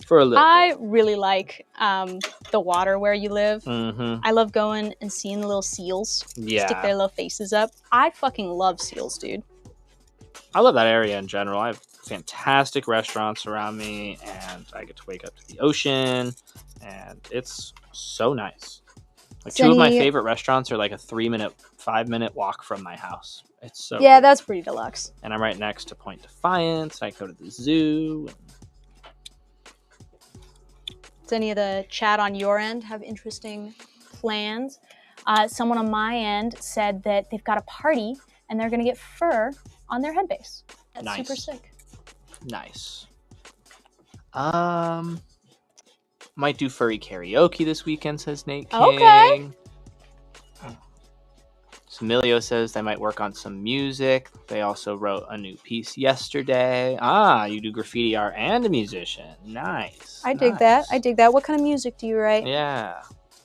for a little bit. Really like the water where you live. Mm-hmm. I love going and seeing the little seals Yeah. stick their little faces up. I fucking love seals, dude. I love that area in general. I have fantastic restaurants around me, and I get to wake up to the ocean, and it's so nice. Two of my favorite restaurants are a 5-minute walk from my house. It's so yeah, cool. That's pretty deluxe. And I'm right next to Point Defiance. I go to the zoo. Does any of the chat on your end have interesting plans? Someone on my end said that they've got a party and they're going to get fur on their head base. That's Nice. super sick. Nice. Might do furry karaoke this weekend, says Nate King. Okay. Samilio says they might work on some music. They also wrote a new piece yesterday. You do graffiti art and a musician. Nice. I dig that. What kind of music do you write? Yeah.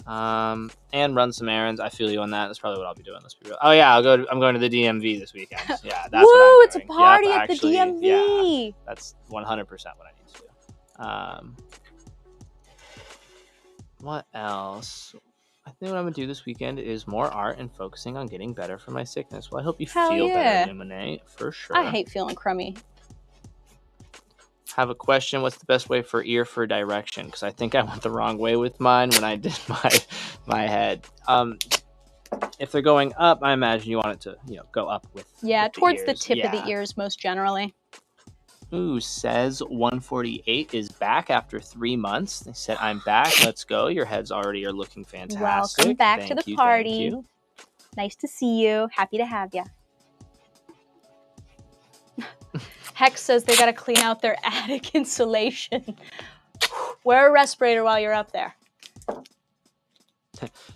And run some errands. I feel you on that. That's probably what I'll be doing. Let's be real. Oh yeah, I'm going to the DMV this weekend. Yeah, that's Woo! what I'm It's a doing. party Yep, at actually, the DMV. Yeah, that's 100% what I need to do. What else? I think what I'm gonna do this weekend is more art and focusing on getting better for my sickness. Well, I hope you feel better, Lemonade, for sure. I hate feeling crummy. Have a question. What's the best way for ear for direction? Because I think I went the wrong way with mine when I did my head. If they're going up, I imagine you want it to go up with towards the ears. tip of the ears most generally. Ooh, says 148 is back after 3 months. They said, I'm back. Let's go. Your heads already are looking fantastic. Welcome back to the party. Thank you. Nice to see you. Happy to have you. Hex says they got to clean out their attic insulation. Wear a respirator while you're up there.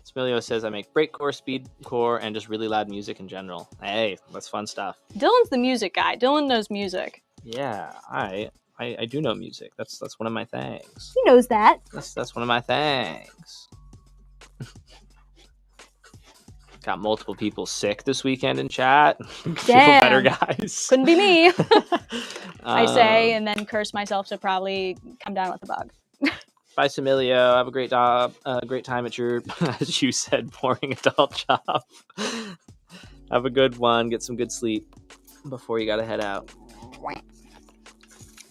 Smilio says I make breakcore, speedcore, and just really loud music in general. Hey, that's fun stuff. Dylan's the music guy. Dylan knows music. Yeah, I do know music. That's one of my things. He knows that. That's one of my things. Got multiple people sick this weekend in chat. Feel better, guys. Couldn't be me. I say, and then curse myself to probably come down with a bug. Bye, Similio. Have a great time at your, as you said, boring adult job. Have a good one. Get some good sleep before you gotta head out.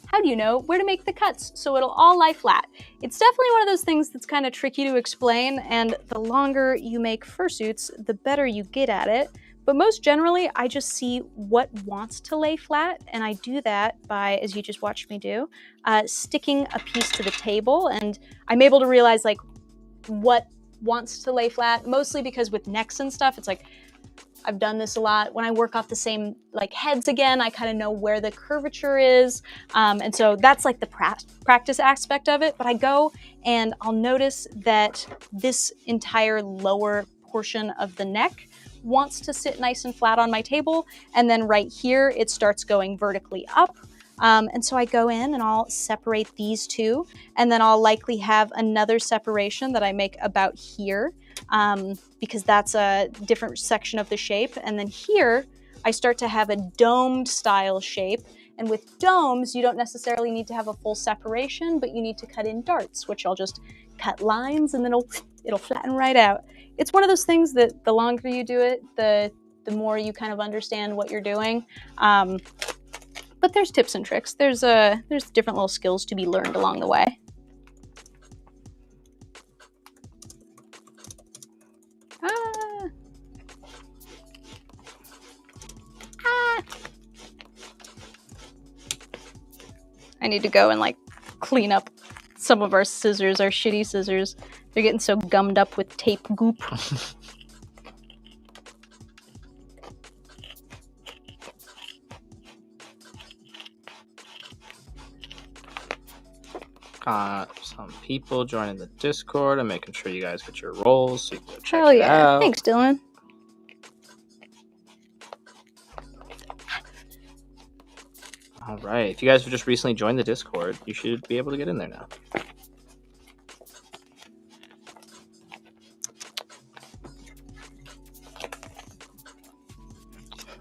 How do you know where to make the cuts so it'll all lie flat? It's definitely one of those things that's kind of tricky to explain, and the longer you make fursuits, the better you get at it. But most generally, I just see what wants to lay flat, and I do that by, as you just watched me do, sticking a piece to the table, and I'm able to realize like what wants to lay flat, mostly because with necks and stuff, it's like, I've done this a lot. When I work off the same like heads again, I kind of know where the curvature is. And so that's like the practice aspect of it. But I go and I'll notice that this entire lower portion of the neck wants to sit nice and flat on my table. And then right here, it starts going vertically up. And so I go in and I'll separate these two. And then I'll likely have another separation that I make about here. Because that's a different section of the shape. And then here, I start to have a domed style shape. And with domes, you don't necessarily need to have a full separation, but you need to cut in darts, which I'll just cut lines and then it'll flatten right out. It's one of those things that the longer you do it, the more you kind of understand what you're doing. But there's tips and tricks. There's different little skills to be learned along the way. I need to go and like clean up some of our scissors, our shitty scissors. They're getting so gummed up with tape goop. Got some people joining the Discord. I'm making sure you guys get your roles so you can go check Hell it yeah. out. Thanks, Dylan. All right. If you guys have just recently joined the Discord, you should be able to get in there now.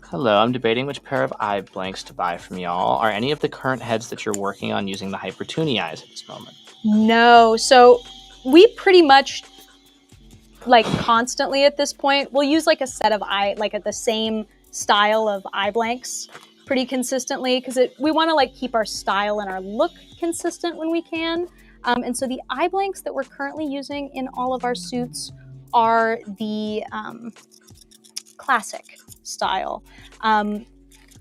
Hello, I'm debating which pair of eye blanks to buy from y'all. Are any of the current heads that you're working on using the Hypertoonie eyes at this moment? No. So we pretty much, like constantly at this point, we'll use like a set of eye, like at the same style of eye blanks pretty consistently because we want to like keep our style and our look consistent when we can. And so the eye blanks that we're currently using in all of our suits are the classic style.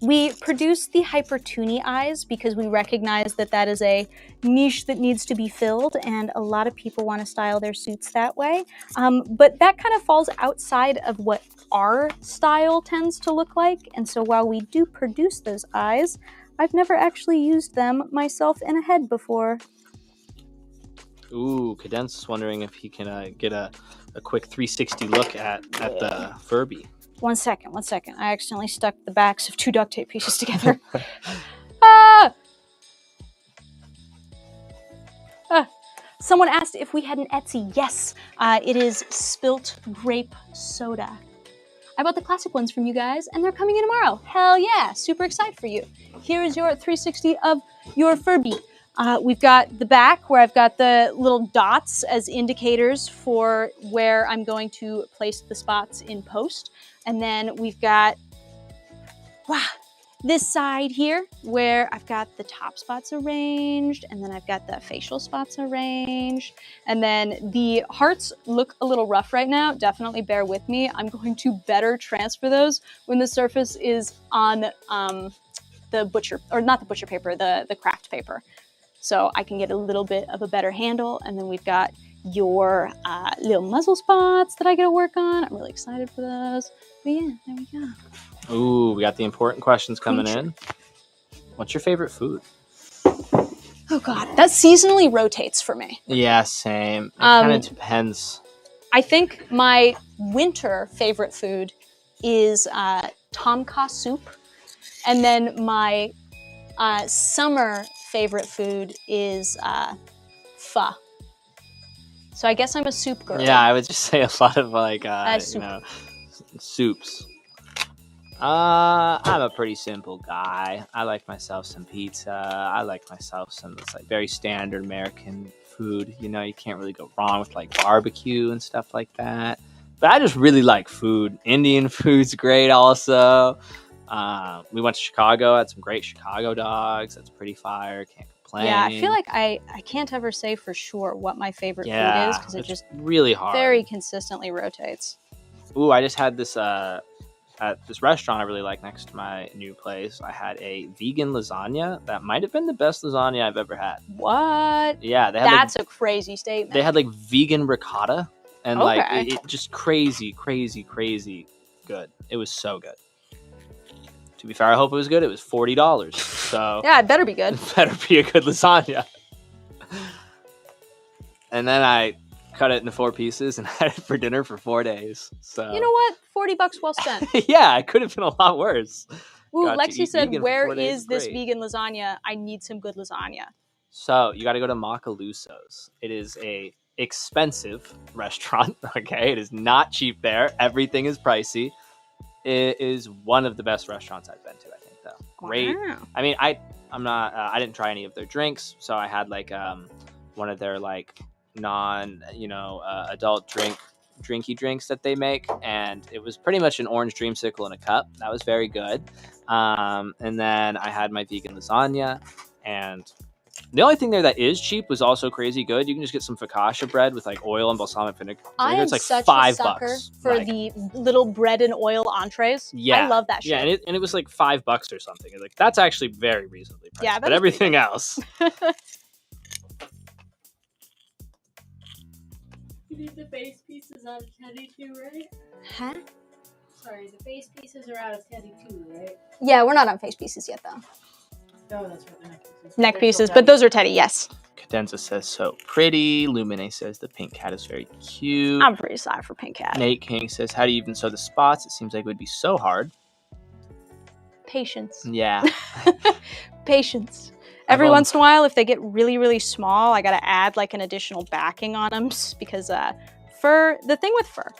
We produce the Hypertoonie eyes because we recognize that that is a niche that needs to be filled, and a lot of people want to style their suits that way. But that kind of falls outside of what our style tends to look like, and so while we do produce those eyes, I've never actually used them myself in a head before. Ooh, Cadence is wondering if he can get a quick 360 look at the Furby. One second. I accidentally stuck the backs of 2 duct tape pieces together. Someone asked if we had an Etsy. Yes, it is Spilt Grape Soda. I bought the classic ones from you guys, and they're coming in tomorrow. Hell yeah, super excited for you. Here is your 360 of your Furby. We've got the back where I've got the little dots as indicators for where I'm going to place the spots in post. And then we've got, this side here where I've got the top spots arranged, and then I've got the facial spots arranged. And then the hearts look a little rough right now. Definitely bear with me. I'm going to better transfer those when the surface is on the butcher, or not the butcher paper, the craft paper. So I can get a little bit of a better handle. And then we've got your little muzzle spots that I get to work on. I'm really excited for those. But yeah, there we go. Ooh, we got the important questions coming in. What's your favorite food? Oh God, that seasonally rotates for me. Yeah, same. It kind of depends. I think my winter favorite food is tom kha soup, and then my summer favorite food is pho. So I guess I'm a soup girl. Yeah, I would just say a lot of like soup. Soups. I'm a pretty simple guy. I like myself some pizza. I like myself some like very standard American food. You know, you can't really go wrong with like barbecue and stuff like that. But I just really like food. Indian food's great also. We went to Chicago, had some great Chicago dogs. That's pretty fire. Can't complain. Yeah, I feel like I can't ever say for sure what my favorite food is because it just really hard. very consistently rotates. Ooh, I just had this at this restaurant I really like next to my new place. I had a vegan lasagna that might have been the best lasagna I've ever had. What? Yeah, that's a crazy statement. They had like vegan ricotta and like it just crazy good. It was so good. To be fair, I hope it was good. It was $40. So yeah, it better be good. It better be a good lasagna. And then I cut it into 4 pieces and had it for dinner for 4 days. So you know what? $40 well spent. yeah, it could have been a lot worse. Ooh, Lexi said, "Where is this vegan lasagna? I need some good lasagna." So you got to go to Macaluso's. It is a expensive restaurant. Okay, it is not cheap there. Everything is pricey. It is one of the best restaurants I've been to. I think though. Great. Wow. I mean, I'm not. I didn't try any of their drinks, so I had like one of their like non adult drinky drinks that they make, and it was pretty much an orange dreamsicle in a cup. That was very good. And then I had my vegan lasagna, and the only thing there that is cheap was also crazy good. You can just get some focaccia bread with like oil and balsamic vinegar. I am it's like such $5 a sucker for the little bread and oil entrees. Yeah, I love that shit. Yeah, and it was like $5 or something. Like that's actually very reasonably priced. Yeah, but everything else. You need the base pieces out of Teddy too, right? Huh? Sorry, the base pieces are out of Teddy too, right? Yeah, we're not on face pieces yet, though. Oh, that's right, the neck pieces. Neck pieces, but those are Teddy, yes. Cadenza says so pretty. Lumine says the pink cat is very cute. I'm pretty sorry for pink cat. Nate King says, how do you even sew the spots? It seems like it would be so hard. Patience. Yeah. Patience. Every once in a while, if they get really, really small, I gotta add like an additional backing on them because fur, the thing with fur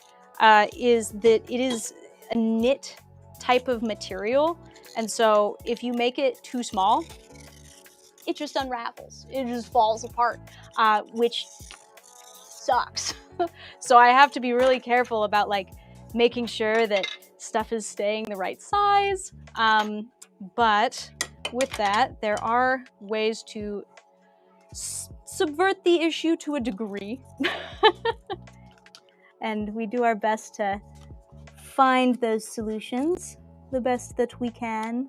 is that it is a knit type of material. And so if you make it too small, it just unravels. It just falls apart, which sucks. So I have to be really careful about like making sure that stuff is staying the right size. But with that, there are ways to subvert the issue to a degree. And we do our best to find those solutions the best that we can.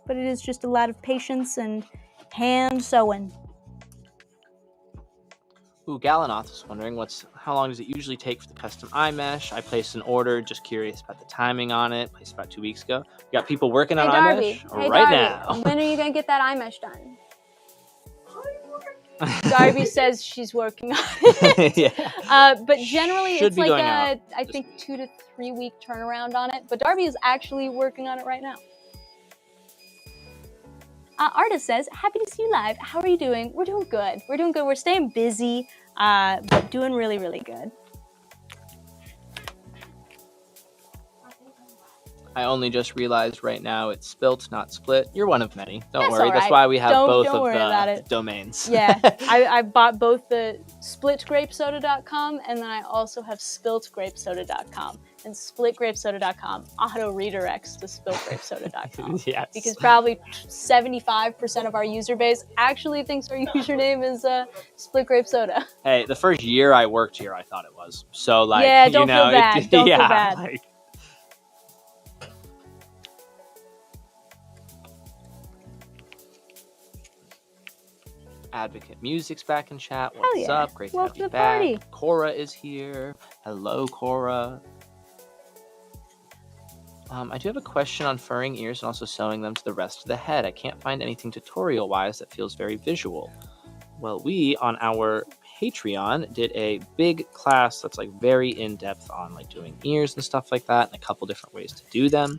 But it is just a lot of patience and hand sewing. Ooh, Galanoth was wondering how long does it usually take for the custom eye mesh? I placed an order, just curious about the timing on it. Placed about 2 weeks ago. We got people working on eye mesh right now. When are you gonna get that eye mesh done? Darby says she's working on it. Yeah. But generally it's like a, I think 2 to 3 week turnaround on it. But Darby is actually working on it right now. Artist says, happy to see you live. How are you doing? We're doing good. We're doing good. We're staying busy, but doing really, really good. I only just realized right now it's spilt, not split. You're one of many. Don't worry. All right. That's why we have both of the domains. Yeah, I bought both the splitgrapesoda.com and then I also have spiltgrapesoda.com. And splitgrapesoda.com auto redirects to spiltgrapesoda.com. Yes. Because probably 75% of our user base actually thinks our username is splitgrapesoda. Hey, the first year I worked here, I thought it was. So like, yeah, don't feel bad. Don't feel bad. Like, Advocate Music's back in chat. What's up? Great to have you back. Party. Cora is here. Hello, Cora. I do have a question on furring ears and also sewing them to the rest of the head. I can't find anything tutorial-wise that feels very visual. Well, we, on our Patreon, did a big class that's like very in-depth on like doing ears and stuff like that, and a couple different ways to do them.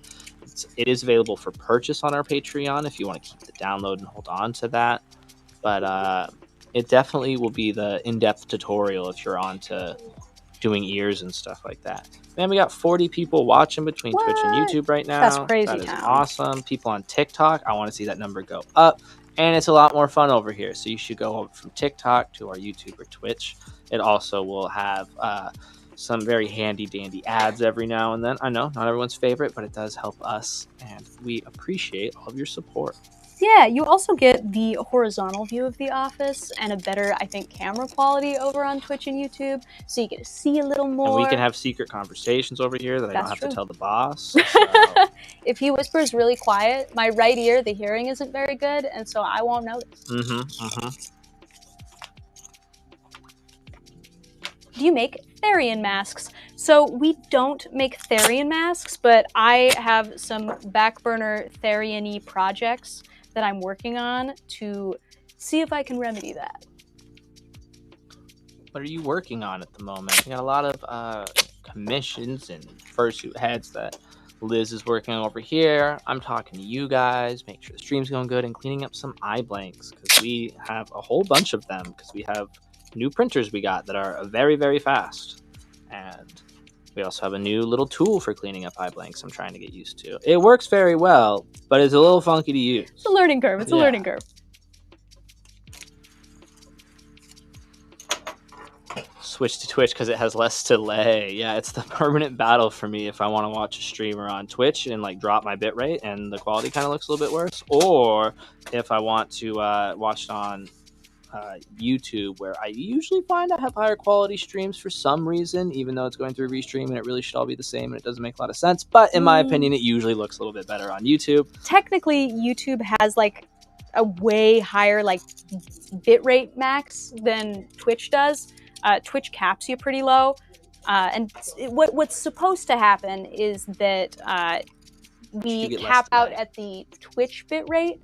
It is available for purchase on our Patreon if you want to keep the download and hold on to that. But it definitely will be the in-depth tutorial if you're on to doing ears and stuff like that. Man, we got 40 people watching between Twitch and What? YouTube right now. That's crazy That is town. awesome. People on TikTok, I want to see that number go up. And it's a lot more fun over here. So you should go over from TikTok to our YouTube or Twitch. It also will have some very handy dandy ads every now and then. I know, not everyone's favorite, but it does help us. And we appreciate all of your support. Yeah, you also get the horizontal view of the office and a better, I think, camera quality over on Twitch and YouTube. So you get to see a little more. And we can have secret conversations over here that I don't have to tell the boss. So. If he whispers really quiet, my right ear, the hearing isn't very good, and so I won't notice. Do you make Therian masks? So we don't make Therian masks, but I have some back burner Therian-y projects that I'm working on to see if I can remedy that. What are you working on at the moment? You got a lot of commissions and fursuit heads that Liz is working on over here. I'm talking to you guys, make sure the stream's going good, and cleaning up some eye blanks because we have a whole bunch of them because we have new printers we got that are very, very fast. And we also have a new little tool for cleaning up eye blanks I'm trying to get used to. It works very well, but it's a little funky to use. It's a learning curve. It's a learning curve. Switch to Twitch because it has less delay. Yeah, it's the permanent battle for me if I want to watch a streamer on Twitch and like drop my bitrate and the quality kind of looks a little bit worse, or if I want to watch it on YouTube, where I usually find I have higher quality streams for some reason, even though it's going through Restream and it really should all be the same and it doesn't make a lot of sense. But in my opinion, it usually looks a little bit better on YouTube. Technically, YouTube has like a way higher like bitrate max than Twitch does. Twitch caps you pretty low, and what's supposed to happen is that we cap out at the Twitch bitrate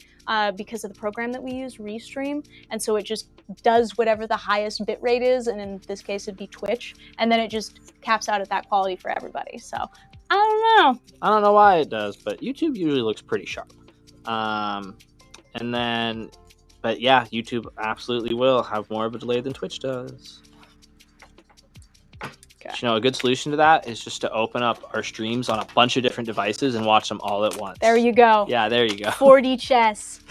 because of the program that we use, Restream, and so it just does whatever the highest bitrate is, and in this case it'd be Twitch, and then it just caps out at that quality for everybody. So I don't know. I don't know why it does, but YouTube usually looks pretty sharp. And then, but yeah, YouTube absolutely will have more of a delay than Twitch does. You know, a good solution to that is just to open up our streams on a bunch of different devices and watch them all at once. There you go. Yeah, there you go. 4D chess.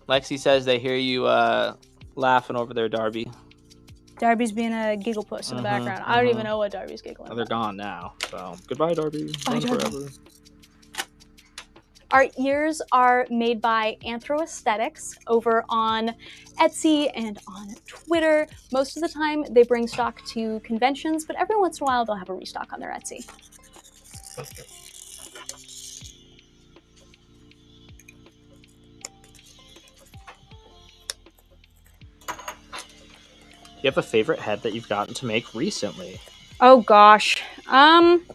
Lexi says they hear you laughing over there, Darby. Darby's being a giggle puss in the background. I don't even know what Darby's giggling about. They're gone now. So goodbye, Darby. Bye, Darby. Forever. Our ears are made by Anthro-Aesthetics over on Etsy and on Twitter. Most of the time they bring stock to conventions, but every once in a while they'll have a restock on their Etsy. You have a favorite head that you've gotten to make recently? Oh gosh. Honestly,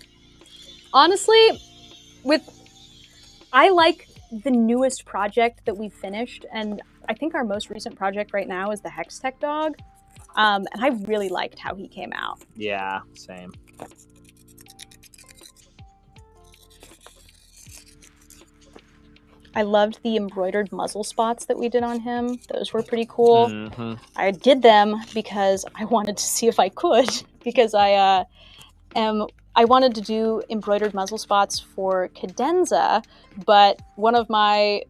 I like the newest project that we finished, and I think our most recent project right now is the Hex Tech dog. And I really liked how he came out. Yeah, same. I loved the embroidered muzzle spots that we did on him. Those were pretty cool. I did them because I wanted to see if I could, because I wanted to do embroidered muzzle spots for cadenza, but one of my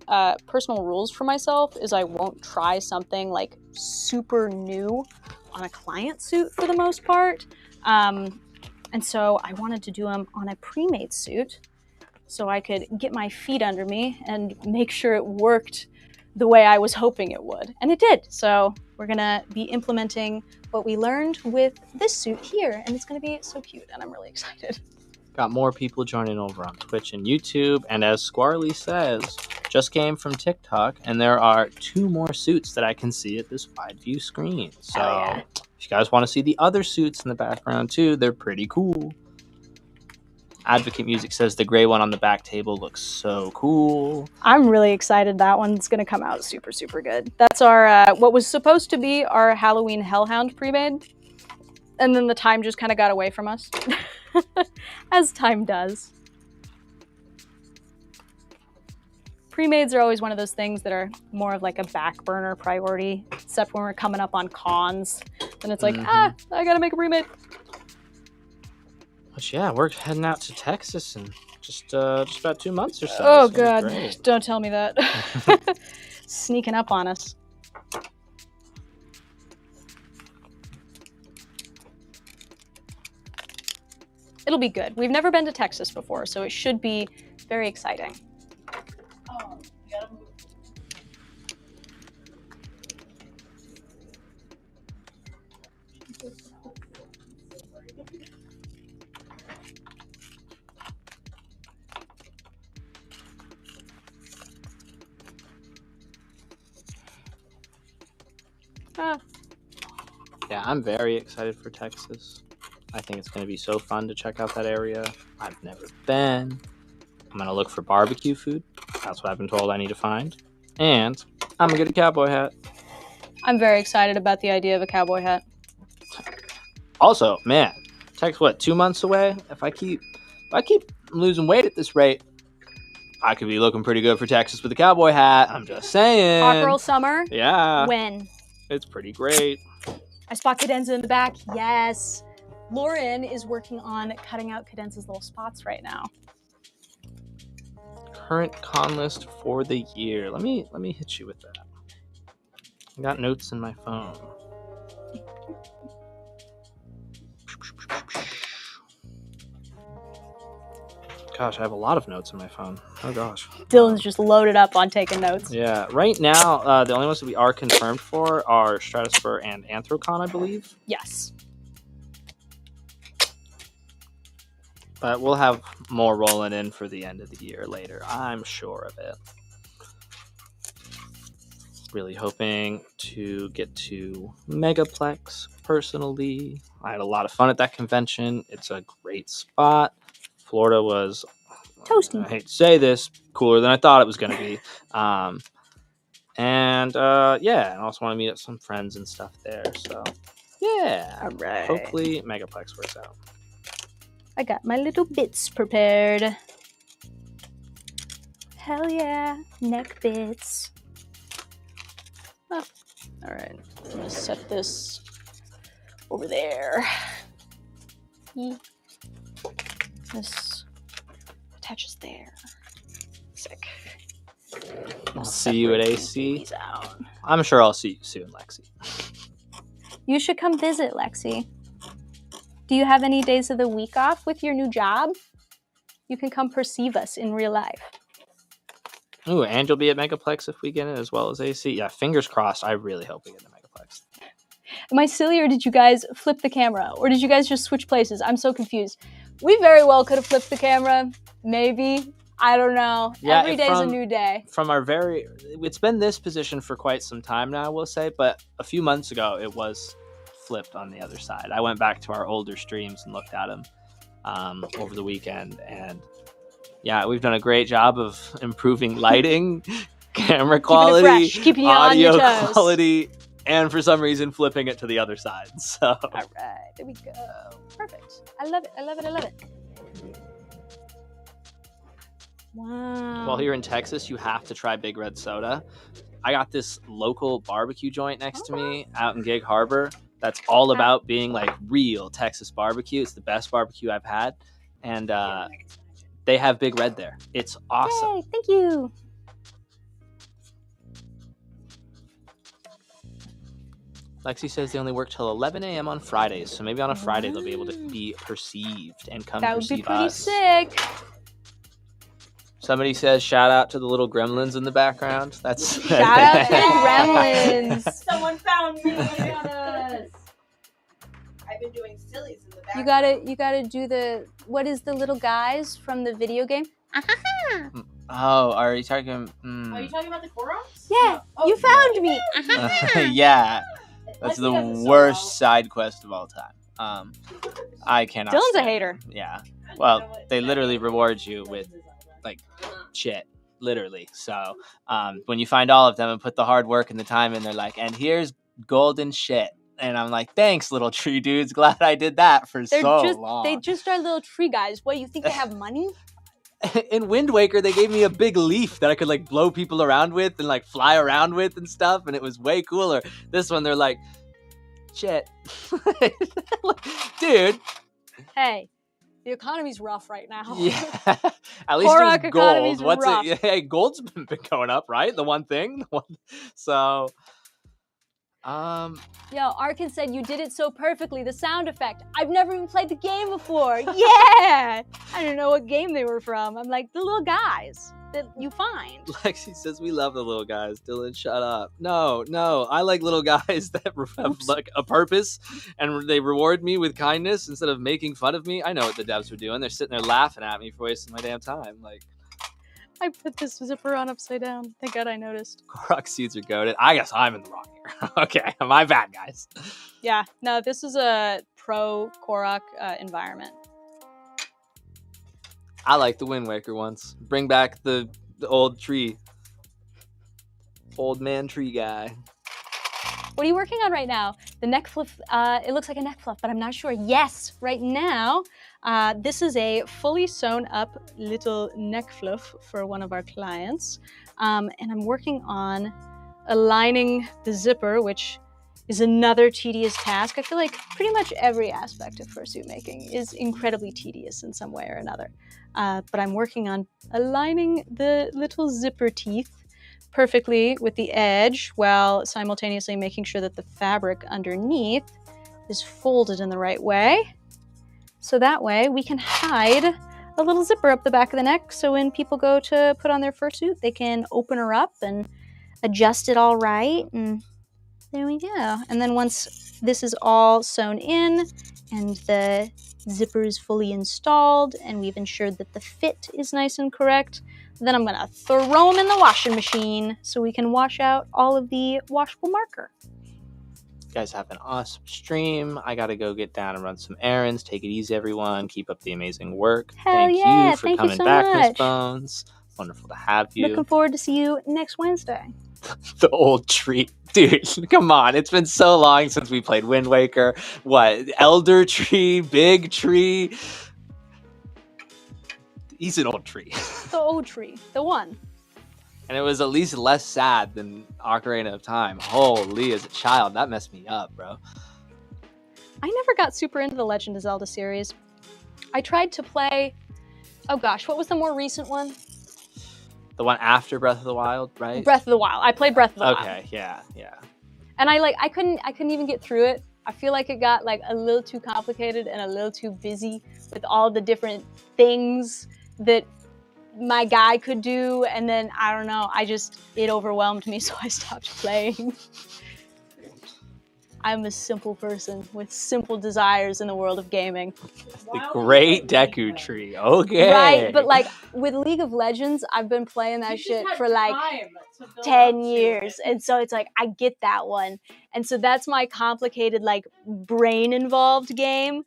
personal rules for myself is I won't try something like super new on a client suit for the most part. And so I wanted to do them on a pre-made suit so I could get my feet under me and make sure it worked the way I was hoping it would. And it did. So we're gonna be implementing what we learned with this suit here, and it's gonna be so cute, and I'm really excited. Got more people joining over on Twitch and YouTube, and as Squarly says, just came from TikTok, and there are 2 more suits that I can see at this wide view screen. So if you guys want to see the other suits in the background too, they're pretty cool. Advocate Music says the gray one on the back table looks so cool. I'm really excited. That one's going to come out super, super good. That's our, what was supposed to be our Halloween Hellhound pre-made. And then the time just kind of got away from us. As time does. Pre-mades are always one of those things that are more of like a back burner priority, except when we're coming up on cons. Then it's like, I gotta make a pre-made. But yeah, we're heading out to Texas in just about 2 months or so. Oh It's gonna be god, great. don't tell me that. Sneaking up on us. It'll be good. We've never been to Texas before, so it should be very exciting. Oh, you gotta move. Yeah, I'm very excited for Texas. I think it's going to be so fun to check out that area. I've never been. I'm going to look for barbecue food. That's what I've been told I need to find. And I'm going to get a cowboy hat. I'm very excited about the idea of a cowboy hat. Also, man, Texas, what, 2 months away? If I keep losing weight at this rate, I could be looking pretty good for Texas with a cowboy hat. I'm just saying. Hot girl summer? Yeah. When? It's pretty great. I spot cadenza in the back. Yes. Lauren is working on cutting out cadenza's little spots right now. Current con list for the year. Let me hit you with that. I got notes in my phone. Gosh, I have a lot of notes in my phone. Oh gosh. Dylan's just loaded up on taking notes. Yeah, right now the only ones that we are confirmed for are Stratosphere and Anthrocon, I believe. Yes. But we'll have more rolling in for the end of the year later. I'm sure of it. Really hoping to get to Megaplex personally. I had a lot of fun at that convention. It's a great spot. Florida was, Toasty. I hate to say this, cooler than I thought it was going to be. And I also want to meet up some friends and stuff there. So, yeah. All right. Hopefully Megaplex works out. I got my little bits prepared. Hell yeah, neck bits. Oh, all right, I'm gonna set this over there. This attaches there. Sick. I'll see you at AC. These out. I'm sure I'll see you soon, Lexi. You should come visit, Lexi. Do you have any days of the week off with your new job? You can come perceive us in real life. Ooh, and you'll be at Megaplex if we get it as well as AC. Yeah, fingers crossed. I really hope we get to Megaplex. Am I silly, or did you guys flip the camera? Or did you guys just switch places? I'm so confused. We very well could have flipped the camera. Maybe. I don't know. Yeah, Every day's a new day. It's been this position for quite some time now, I will say, but a few months ago it was flipped on the other side. I went back to our older streams and looked at them over the weekend, and yeah, we've done a great job of improving lighting, camera quality, keeping it fresh, keeping you on your audio toes. quality, and for some reason flipping it to the other side. So all right, there we go. Perfect. I love it. I love it. I love it. Wow. while you're in Texas, you have to try Big Red Soda. I got this local barbecue joint next to me out in Gig Harbor that's all about being like real Texas barbecue. It's the best barbecue I've had, and they have Big Red there. It's awesome. Yay, thank you. Lexi says they only work till 11 a.m. on Fridays, so maybe on a Friday they'll be able to be perceived and come That would perceive be pretty us. sick. Somebody says shout out to the little gremlins in the background. That's Shout out to the gremlins. Someone found me. Yes. I've been doing sillies in the back. You gotta do the, what is the little guys from the video game? Oh, are you talking? Are you talking about the Korons? Yeah, Oh, you found me. Yeah, that's Lexi the has a worst solo. side quest of all time. I cannot. Dylan's a stand hater. him. Yeah, Well, they literally reward you with like shit, literally. So when you find all of them and put the hard work and the time in, they're like, and here's golden shit. And I'm like, thanks, little tree dudes. Glad I did that for long. They just are little tree guys. What, you think they have money? In Wind Waker, they gave me a big leaf that I could like blow people around with and like fly around with and stuff, and it was way cooler. This one, they're like, shit. Dude. Hey, the economy's rough right now. Yeah. At least Korok it was economy's gold. What's rough. it? Hey, gold's been going up, right? The one thing. So, Yo, Arkin said you did it so perfectly. The sound effect. I've never even played the game before. Yeah. I don't know what game they were from. I'm like, the little guys that you find. Lexi says we love the little guys. Dylan, shut up. No, I like little guys that have like a purpose and they reward me with kindness instead of making fun of me. I know what the devs were doing. They're sitting there laughing at me for wasting my damn time. Like, I put this zipper on upside down. Thank God I noticed. Korok seeds are goated. I guess I'm in the wrong here. Okay, my bad, guys. Yeah, no, this is a pro Korok environment. I like the Wind Waker ones. Bring back the old tree. Old man tree guy. What are you working on right now? The neck fluff, it looks like a neck fluff, but I'm not sure. Yes, right now, this is a fully sewn up little neck fluff for one of our clients. And I'm working on aligning the zipper, which is another tedious task. I feel like pretty much every aspect of fursuit making is incredibly tedious in some way or another. But I'm working on aligning the little zipper teeth perfectly with the edge while simultaneously making sure that the fabric underneath is folded in the right way. So that way we can hide a little zipper up the back of the neck, so when people go to put on their fursuit, they can open her up and adjust it all right, and there we go. And then once this is all sewn in and the zipper is fully installed and we've ensured that the fit is nice and correct, then I'm gonna throw them in the washing machine so we can wash out all of the washable marker. You guys have an awesome stream. I gotta go get down and run some errands. Take it easy, everyone. Keep up the amazing work. Thank you for coming back, Miss Bones. Wonderful to have you. Looking forward to see you next Wednesday. The old tree. Dude, come on. It's been so long since we played Wind Waker. What? Elder tree? Big tree? He's an old tree. The old tree. The one. And it was at least less sad than Ocarina of Time. Holy, as a child, that messed me up, bro. I never got super into the Legend of Zelda series. I tried to play... Oh gosh, what was the more recent one? The one after Breath of the Wild, right? Breath of the Wild. I played Breath of the Wild. Okay, yeah. And I couldn't even get through it. I feel like it got like a little too complicated and a little too busy with all the different things that my guy could do, and then I don't know, it overwhelmed me, so I stopped playing. I'm a simple person with simple desires in the world of gaming. The great Deku tree. Okay. Right, but like with League of Legends, I've been playing that shit for like 10 years. And so it's like, I get that one. And so that's my complicated, like brain involved game.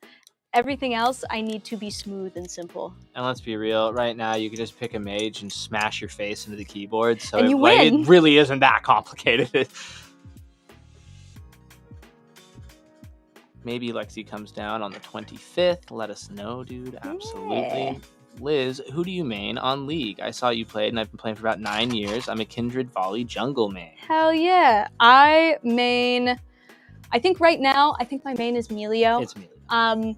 Everything else, I need to be smooth and simple. And let's be real, right now you can just pick a mage and smash your face into the keyboard. So and you win. It really isn't that complicated. Maybe Lexi comes down on the 25th. Let us know, dude. Absolutely. Yeah. Liz, who do you main on League? I saw you played, and I've been playing for about 9 years. I'm a Kindred Volley jungle main. Hell yeah. I think right now, my main is Melio. It's Melio.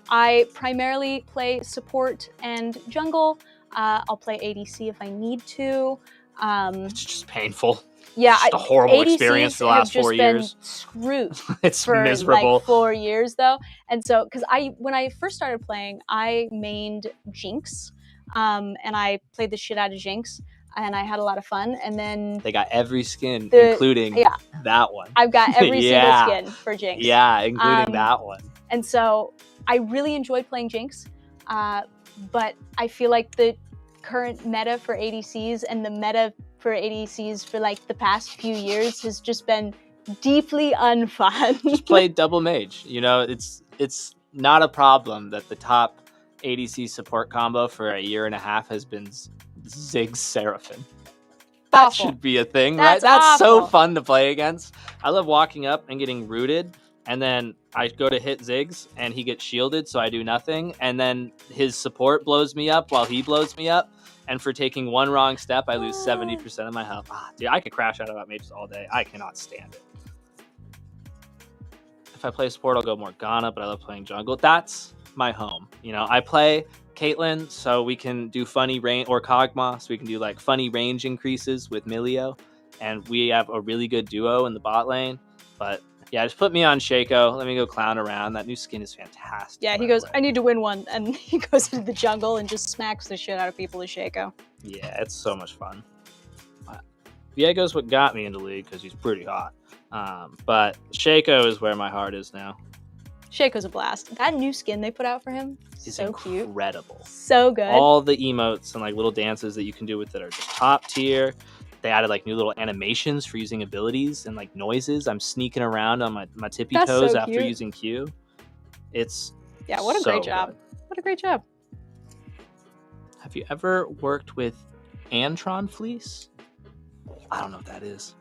I primarily play support and jungle. I'll play ADC if I need to. It's just painful. Yeah, it's just a horrible ADCs experience for the last 4 years. Screwed. It's for miserable. Like 4 years though, and so because when I first started playing, I mained Jinx, and I played the shit out of Jinx, and I had a lot of fun. And then they got every skin, including that one. I've got every single skin for Jinx. Yeah, including that one. And so I really enjoyed playing Jinx, but I feel like the current meta for ADCs and the meta for ADCs for like the past few years has just been deeply unfun. Just play double mage. You know, it's not a problem that the top ADC support combo for a year and a half has been Ziggs Seraphim. That Awful. should be a thing, That's right? That's so awful. fun to play against. I love walking up and getting rooted, and then I go to hit Ziggs, and he gets shielded, so I do nothing. And then his support blows me up while he blows me up. And for taking one wrong step, I lose 70% of my health. Dude, I could crash out about mages all day. I cannot stand it. If I play support, I'll go Morgana, but I love playing jungle. That's my home. You know, I play Caitlyn, so we can do funny range, or Kog'Maw, so we can do like funny range increases with Milio, and we have a really good duo in the bot lane. But yeah, just put me on Shaco. Let me go clown around. That new skin is fantastic. Yeah, he goes, I need to win one, and he goes into the jungle and just smacks the shit out of people with Shaco. Yeah, it's so much fun. Viego's what got me into League because he's pretty hot. But Shaco is where my heart is now. Shaco's a blast. That new skin they put out for him, He's so cute. incredible. So good. All the emotes and like little dances that you can do with it are just top tier. They added like new little animations for using abilities and like noises. I'm sneaking around on my tippy That's toes so after cute. using Q. It's What a so great job. good. What a great job. Have you ever worked with Antron Fleece? I don't know what that is.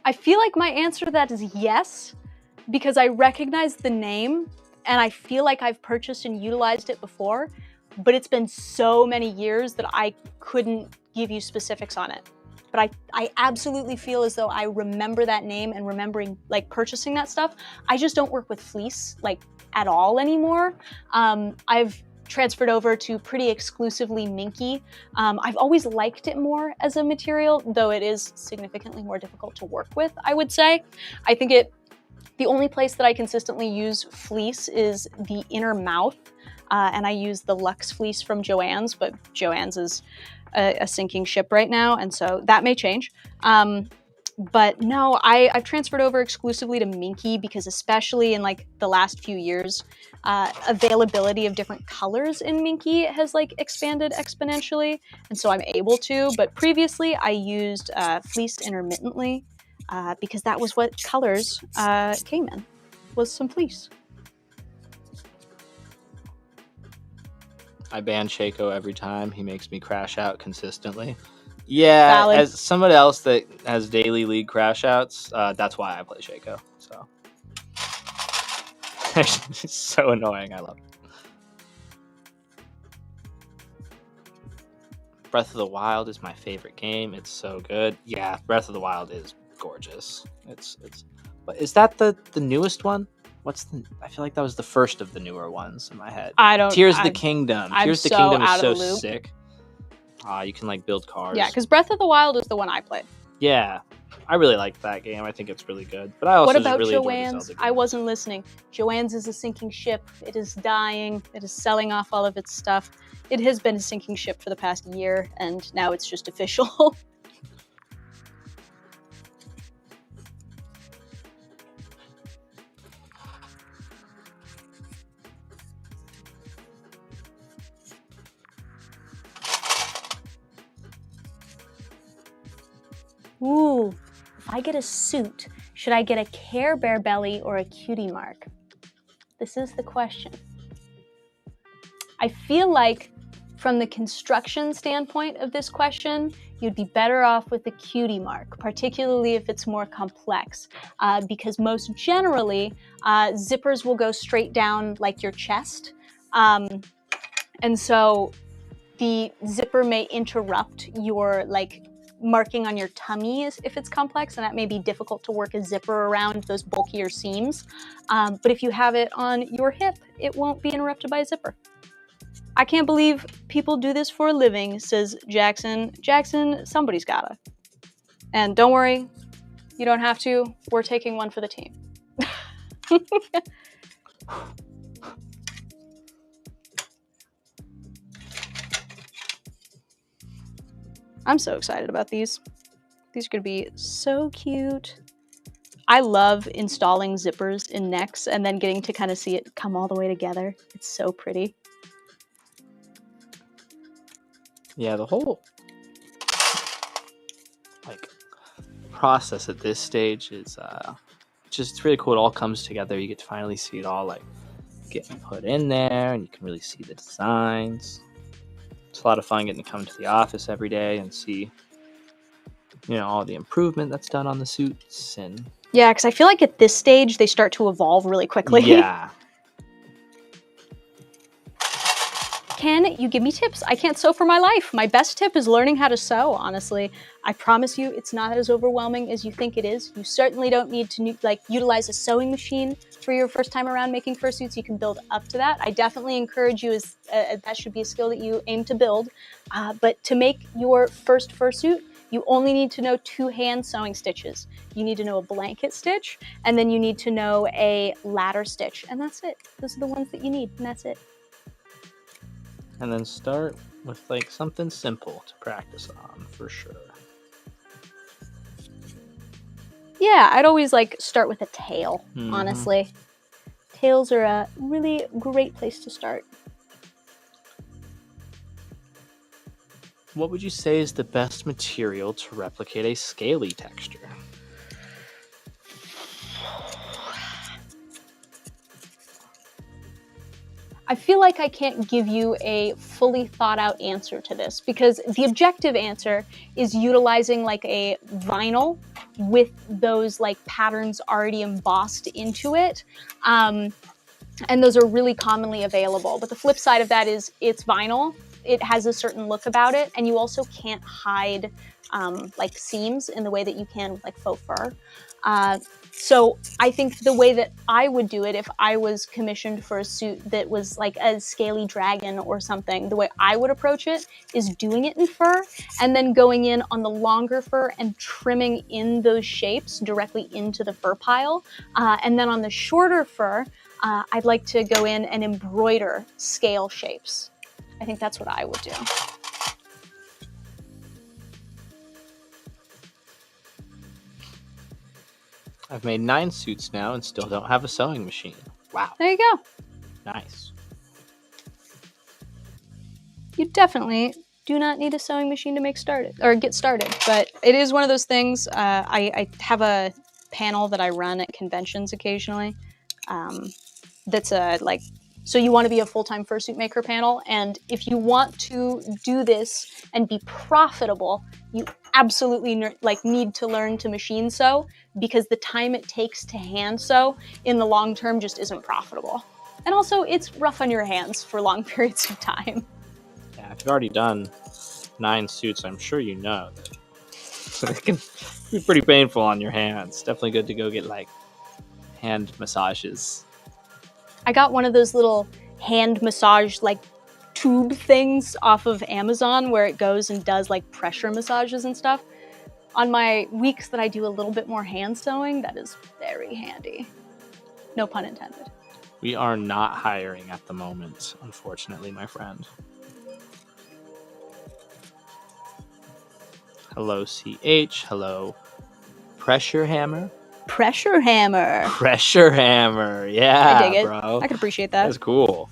I feel like my answer to that is yes, because I recognize the name and I feel like I've purchased and utilized it before, but it's been so many years that I couldn't give you specifics on it. But I absolutely feel as though I remember that name and remembering like purchasing that stuff. I just don't work with fleece like at all anymore. I've transferred over to pretty exclusively minky. I've always liked it more as a material, though it is significantly more difficult to work with, I would say. I think the only place that I consistently use fleece is the inner mouth, and I use the Luxe fleece from Joann's, but Joann's is a sinking ship right now, and so that may change. But no, I've transferred over exclusively to minky because especially in like the last few years, availability of different colors in minky has like expanded exponentially, and so I'm able to. But previously I used fleece intermittently because that was what colors came in, was some fleece. I ban Shaco every time. He makes me crash out consistently. Yeah, Valid. as somebody else that has daily league crash outs, that's why I play Shaco. So it's so annoying. I love it. Breath of the Wild is my favorite game. It's so good. Yeah, Breath of the Wild is gorgeous. It's. But is that the newest one? I feel like that was the first of the newer ones in my head. Tears of the Kingdom. Tears of the Kingdom is so sick. You can like build cars. Yeah, because Breath of the Wild is the one I played. Yeah, I really like that game. I think it's really good. But I also what about just really Joann's? I wasn't listening. Joann's is a sinking ship. It is dying. It is selling off all of its stuff. It has been a sinking ship for the past year, and now it's just official. Ooh, if I get a suit, should I get a Care Bear belly or a cutie mark? This is the question. I feel like from the construction standpoint of this question, you'd be better off with the cutie mark, particularly if it's more complex, because most generally, zippers will go straight down like your chest. And so the zipper may interrupt your like marking on your tummy if it's complex, and that may be difficult to work a zipper around those bulkier seams. But if you have it on your hip, it won't be interrupted by a zipper. I can't believe people do this for a living, says Jackson. Jackson, somebody's gotta. And don't worry, you don't have to. We're taking one for the team. I'm so excited about these. These are gonna be so cute. I love installing zippers in necks and then getting to kind of see it come all the way together. It's so pretty. Yeah, the whole like process at this stage is just really cool. It all comes together. You get to finally see it all like getting put in there, and you can really see the designs. It's a lot of fun getting to come to the office every day and see, all the improvement that's done on the suits. And Yeah, because I feel like at this stage, they start to evolve really quickly. yeah. Can you give me tips? I can't sew for my life. My best tip is learning how to sew, honestly. I promise you, it's not as overwhelming as you think it is. You certainly don't need to utilize a sewing machine for your first time around making fursuits. You can build up to that. I definitely encourage you, that should be a skill that you aim to build. But to make your first fursuit, you only need to know 2 hand sewing stitches. You need to know a blanket stitch, and then you need to know a ladder stitch, and that's it. Those are the ones that you need, and that's it. And then start with something simple to practice on for sure. Yeah, I'd always start with a tail, honestly. Tails are a really great place to start. What would you say is the best material to replicate a scaly texture? I feel like I can't give you a fully thought out answer to this, because the objective answer is utilizing a vinyl with those patterns already embossed into it. And those are really commonly available. But the flip side of that is it's vinyl. It has a certain look about it, and you also can't hide seams in the way that you can with faux fur. So I think the way that I would do it if I was commissioned for a suit that was a scaly dragon or something, the way I would approach it is doing it in fur and then going in on the longer fur and trimming in those shapes directly into the fur pile. And then on the shorter fur, I'd like to go in and embroider scale shapes. I think that's what I would do. I've made 9 suits now and still don't have a sewing machine. Wow. There you go. Nice. You definitely do not need a sewing machine to get started, but it is one of those things. I have a panel that I run at conventions occasionally. That's so you want to be a full-time fursuit maker panel, and if you want to do this and be profitable, you absolutely need to learn to machine sew, because the time it takes to hand sew in the long term just isn't profitable. And also, it's rough on your hands for long periods of time. Yeah, if you've already done 9 suits, I'm sure you know that it can be pretty painful on your hands. Definitely good to go get hand massages. I got one of those little hand massage tube things off of Amazon where it goes and does pressure massages and stuff. On my weeks that I do a little bit more hand sewing, that is very handy. No pun intended. We are not hiring at the moment, unfortunately, my friend. Hello, CH. Hello, Pressure Hammer. Pressure hammer. Pressure Hammer. Yeah, I dig it. bro. I could appreciate that. That's cool.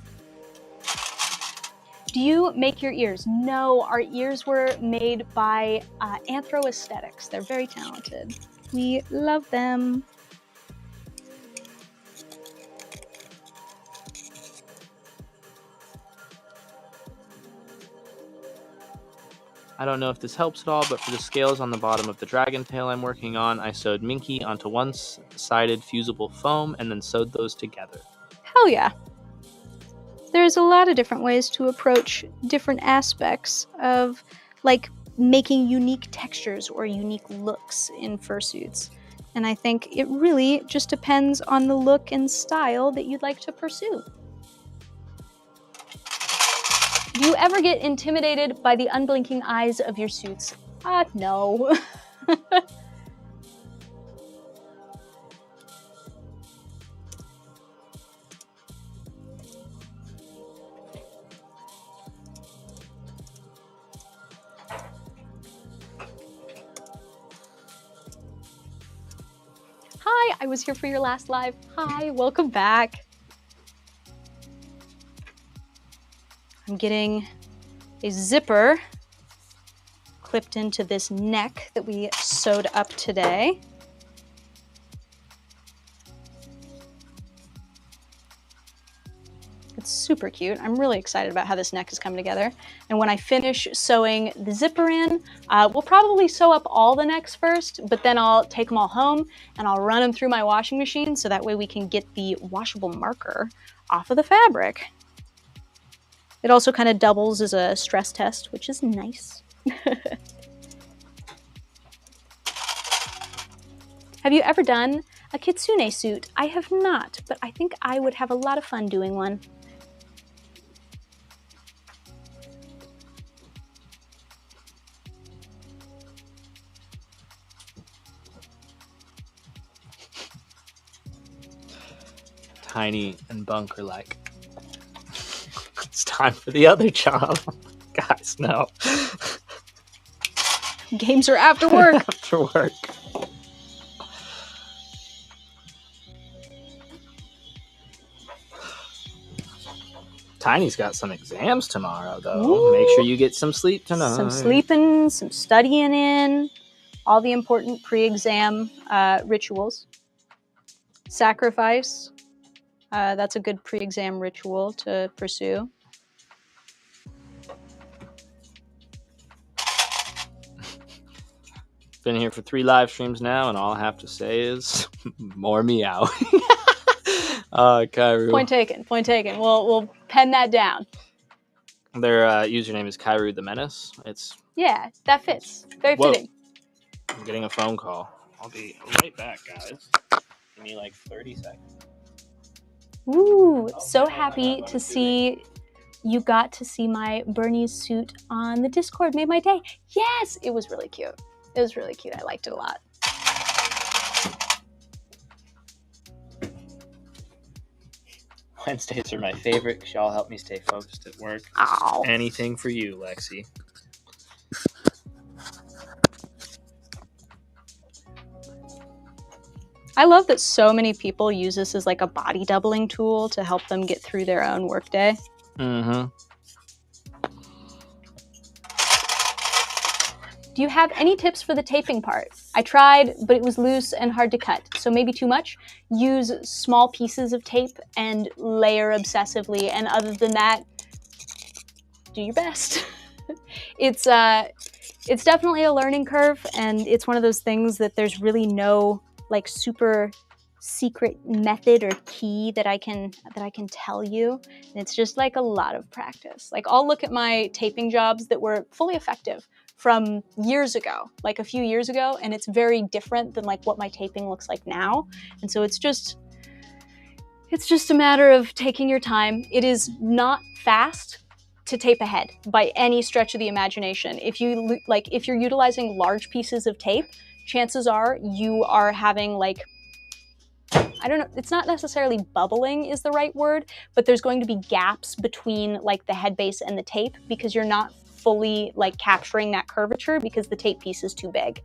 Do you make your ears? No, our ears were made by Anthro Aesthetics. They're very talented. We love them. I don't know if this helps at all, but for the scales on the bottom of the dragon tail I'm working on, I sewed Minky onto one-sided fusible foam and then sewed those together. Hell yeah. There's a lot of different ways to approach different aspects of making unique textures or unique looks in fursuits. And I think it really just depends on the look and style that you'd like to pursue. Do you ever get intimidated by the unblinking eyes of your suits? No. Hi, I was here for your last live. Hi, welcome back. I'm getting a zipper clipped into this neck that we sewed up today. super cute. I'm really excited about how this neck is coming together. And when I finish sewing the zipper in, we'll probably sew up all the necks first, but then I'll take them all home and I'll run them through my washing machine so that way we can get the washable marker off of the fabric. It also kind of doubles as a stress test, which is nice. Have you ever done a kitsune suit? I have not, but I think I would have a lot of fun doing one. Tiny and Bunk are like, it's time for the other job. Guys, no. Games are after work. After work. Tiny's got some exams tomorrow, though. Ooh. Make sure you get some sleep tonight. Some sleeping, some studying in, all the important pre-exam rituals. Sacrifice, that's a good pre-exam ritual to pursue. Been here for 3 live streams now, and all I have to say is more meow. Kairu. Point taken, point taken. We'll pen that down. Their username is Kairu the Menace. Yeah, that fits. Very fitting. I'm getting a phone call. I'll be right back, guys. Give me like 30 seconds. Ooh, so happy to see you got to see my Bernie's suit on the Discord. Made my day. Yes, it was really cute. It was really cute. I liked it a lot. Wednesdays are my favorite because y'all help me stay focused at work. Ow. Anything for you, Lexi. I love that so many people use this as like a body doubling tool to help them get through their own workday. Mm-hmm. Do you have any tips for the taping part? I tried, but it was loose and hard to cut, so maybe too much. Use small pieces of tape and layer obsessively, and other than that, do your best. It's definitely a learning curve, and it's one of those things that there's really no like super secret method or key that I can tell you. And it's just like a lot of practice. Like I'll look at my taping jobs that were fully effective from years ago, like a few years ago, and it's very different than like what my taping looks like now. And so it's just a matter of taking your time. It is not fast to tape ahead by any stretch of the imagination. If you're utilizing large pieces of tape, chances are you are having like, I don't know, it's not necessarily bubbling is the right word, but there's going to be gaps between like the head base and the tape because you're not fully like capturing that curvature because the tape piece is too big.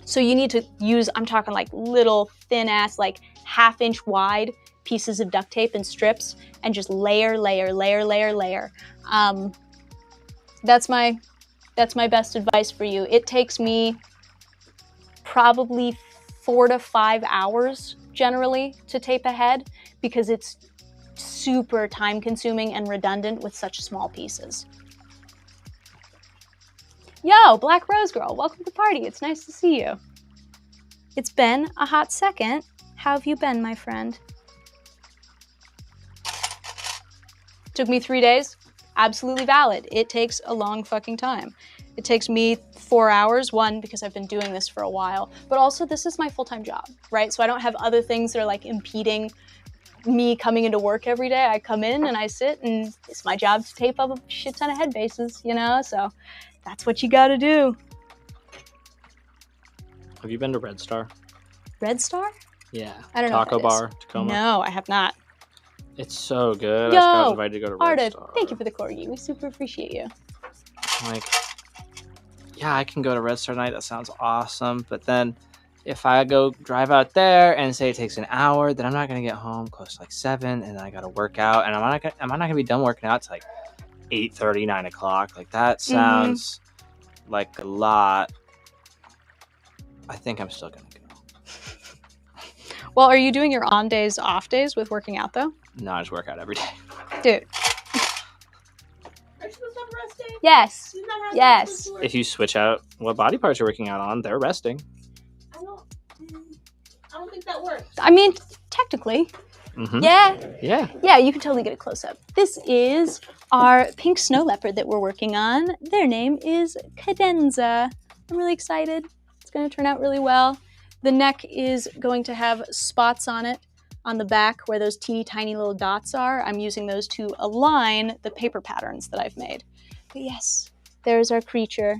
So you need to use, I'm talking like little thin ass, like 1/2 inch wide pieces of duct tape and strips and just layer. That's my best advice for you. It takes me probably 4 to 5 hours generally to tape ahead because it's super time consuming and redundant with such small pieces. Yo, Black Rose Girl, welcome to the party. It's nice to see you. It's been a hot second. How have you been, my friend? Took me 3 days. Absolutely valid. It takes a long fucking time. It takes me 4 hours, one, because I've been doing this for a while, but also this is my full-time job, right? So I don't have other things that are like impeding me coming into work every day. I come in and I sit and it's my job to tape up a shit ton of head bases, you know? So that's what you gotta do. Have you been to Red Star? Red Star? Yeah. I don't know Taco what that is. bar, Tacoma. No, I have not. It's so good. Yo, I just got invited to go to Red Arda, Star. thank you for the corgi. We super appreciate you. Like, yeah, I can go to Red Star night. That sounds awesome. But then if I go drive out there and say it takes an hour, then I'm not going to get home close to like 7, and then I got to work out. And I'm not going to be done working out till like 8:30, 9 o'clock. Like, that sounds like a lot. I think I'm still going to go. Well, are you doing your on days, off days with working out though? No, I just work out every day. Dude. Are you supposed to have a rest day? Yes. Do you not have Yes. that supposed to If you switch out what body parts you're working out on, they're resting. work? I don't think that works. I mean, technically. Mm-hmm. Yeah. Yeah, you can totally get a close-up. This is our pink snow leopard that we're working on. Their name is Cadenza. I'm really excited. It's going to turn out really well. The neck is going to have spots on it on the back where those teeny tiny little dots are. I'm using those to align the paper patterns that I've made. But yes, there's our creature.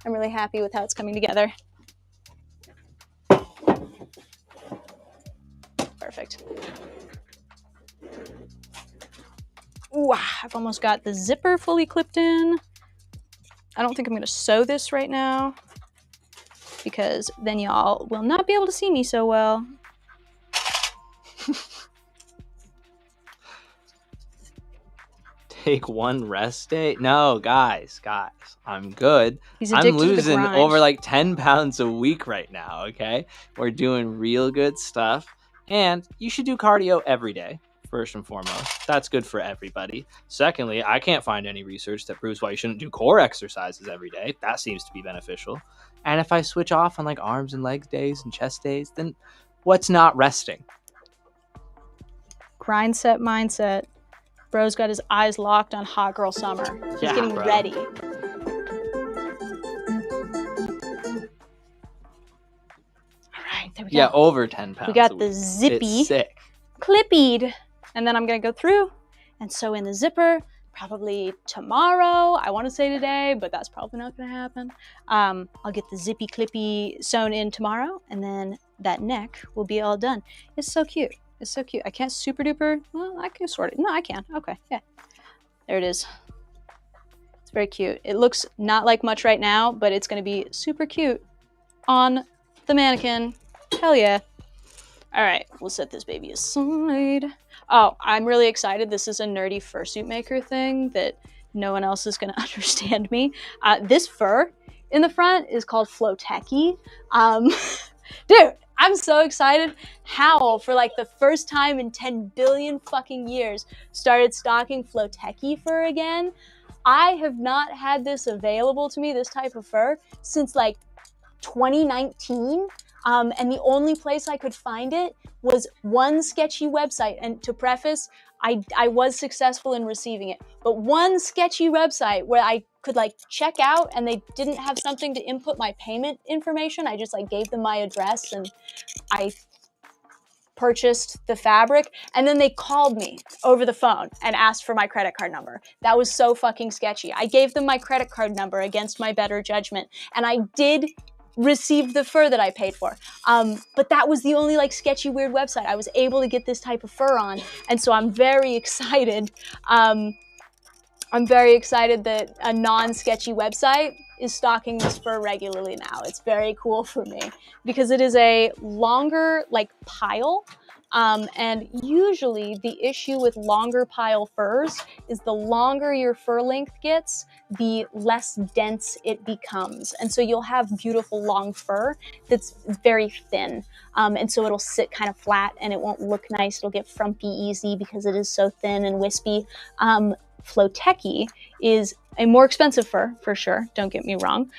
I'm really happy with how it's coming together. Perfect. Ooh, I've almost got the zipper fully clipped in. I don't think I'm going to sew this right now because then y'all will not be able to see me so well. Take one rest day? No, guys, I'm good. He's I'm addicted to the losing grind. over like 10 pounds a week right now, okay? We're doing real good stuff. And you should do cardio every day, first and foremost. That's good for everybody. Secondly, I can't find any research that proves why you shouldn't do core exercises every day. That seems to be beneficial. And if I switch off on like arms and legs days and chest days, then what's not resting? Grind set mindset. Bro's got his eyes locked on Hot Girl Summer. He's Yeah, getting bro. ready. Alright, there we go. Yeah, over 10 pounds. We got a the week. zippy It's sick. clippied. And then I'm going to go through and sew in the zipper probably tomorrow. I want to say today, but that's probably not going to happen. I'll get the zippy clippy sewn in tomorrow, and then that neck will be all done. It's so cute. It's so cute. I can't super duper. Well, I can sort it. No, I can. Okay, yeah. There it is. It's very cute. It looks not like much right now, but it's going to be super cute on the mannequin. Hell yeah. All right, we'll set this baby aside. Oh, I'm really excited. This is a nerdy fursuit maker thing that no one else is going to understand me. This fur in the front is called Floteki. Dude, I'm so excited. Howl, for like the first time in 10 billion fucking years, started stocking Floteki fur again. I have not had this available to me, this type of fur, since like 2019. And the only place I could find it was one sketchy website. And to preface, I was successful in receiving it, but one sketchy website where I could like check out and they didn't have something to input my payment information. I just like gave them my address and I purchased the fabric, and then they called me over the phone and asked for my credit card number. That was so fucking sketchy. I gave them my credit card number against my better judgment, and I did receive the fur that I paid for. But that was the only like sketchy, weird website I was able to get this type of fur on, and so I'm very excited. I'm very excited that a non-sketchy website is stocking this fur regularly now. It's very cool for me because it is a longer like pile. And usually the issue with longer pile furs is the longer your fur length gets, the less dense it becomes. And so you'll have beautiful long fur that's very thin. And so it'll sit kind of flat and it won't look nice. It'll get frumpy easy because it is so thin and wispy. Floteki is a more expensive fur, for sure, don't get me wrong,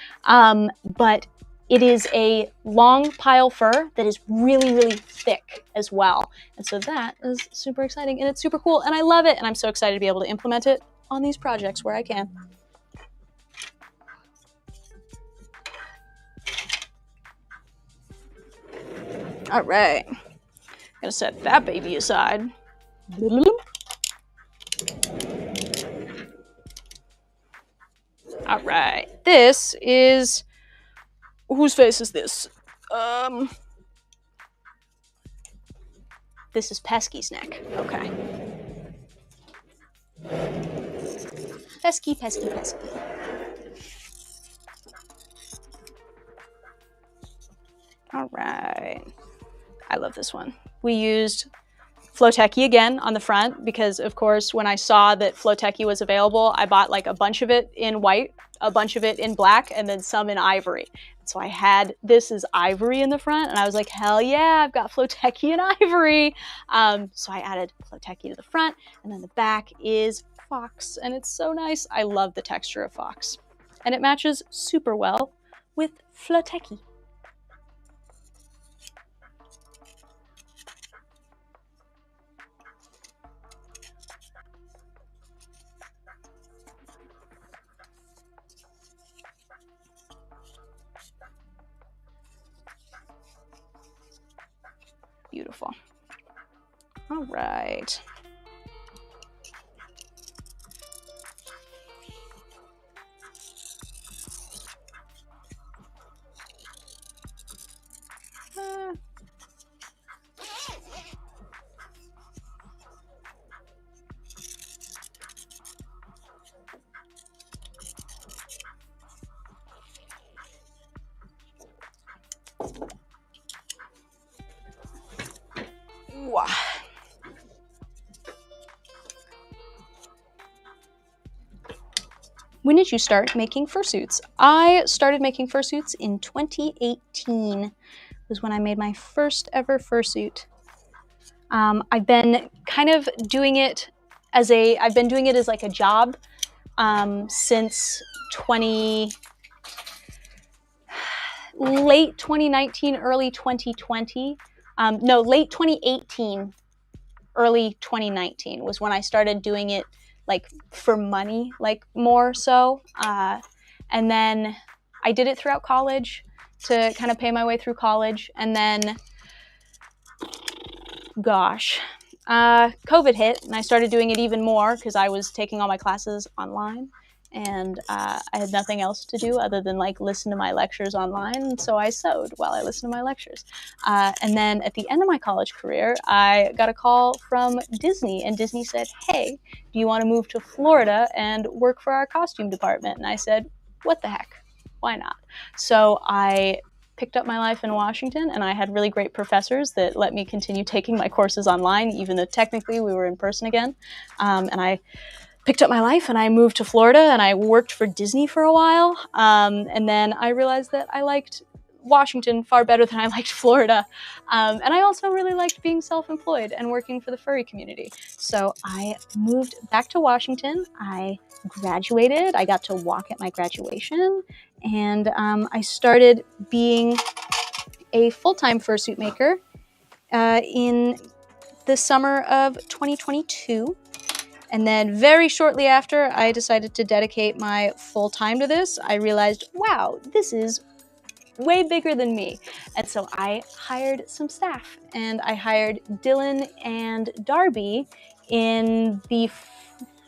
but it is a long pile fur that is really, really thick as well. And so that is super exciting and it's super cool and I love it and I'm so excited to be able to implement it on these projects where I can. All right, gonna set that baby aside. All right, this is, whose face is this? This is Pesky's neck, okay. Pesky, pesky, pesky. All right, I love this one. We used Floteki again on the front because, of course, when I saw that Floteki was available, I bought like a bunch of it in white, a bunch of it in black, and then some in ivory. So I had this as ivory in the front, and I was like, hell yeah, I've got Flotecki and ivory. So I added Flotecki to the front, and then the back is fox, and it's so nice. I love the texture of fox, and it matches super well with Flotecki. Beautiful. All right. Wow. When did you start making fursuits? I started making fursuits in 2018. Was when I made my first ever fursuit. I've been kind of doing it as like a job since late 2019, early 2020. No, late 2018, early 2019 was when I started doing it like for money, like more so. And then I did it throughout college to kind of pay my way through college. And then, COVID hit and I started doing it even more because I was taking all my classes online. And I had nothing else to do other than like listen to my lectures online. And so I sewed while I listened to my lectures. And then at the end of my college career, I got a call from Disney, and Disney said, hey, do you want to move to Florida and work for our costume department? And I said, what the heck? Why not? So I picked up my life in Washington, and I had really great professors that let me continue taking my courses online, even though technically we were in person again. And I picked up my life and I moved to Florida, and I worked for Disney for a while. And then I realized that I liked Washington far better than I liked Florida. And I also really liked being self-employed and working for the furry community. So I moved back to Washington. I graduated. I got to walk at my graduation, and I started being a full-time fursuit maker in the summer of 2022. And then very shortly after I decided to dedicate my full time to this, I realized, wow, this is way bigger than me. And so I hired some staff, and I hired Dylan and Darby in the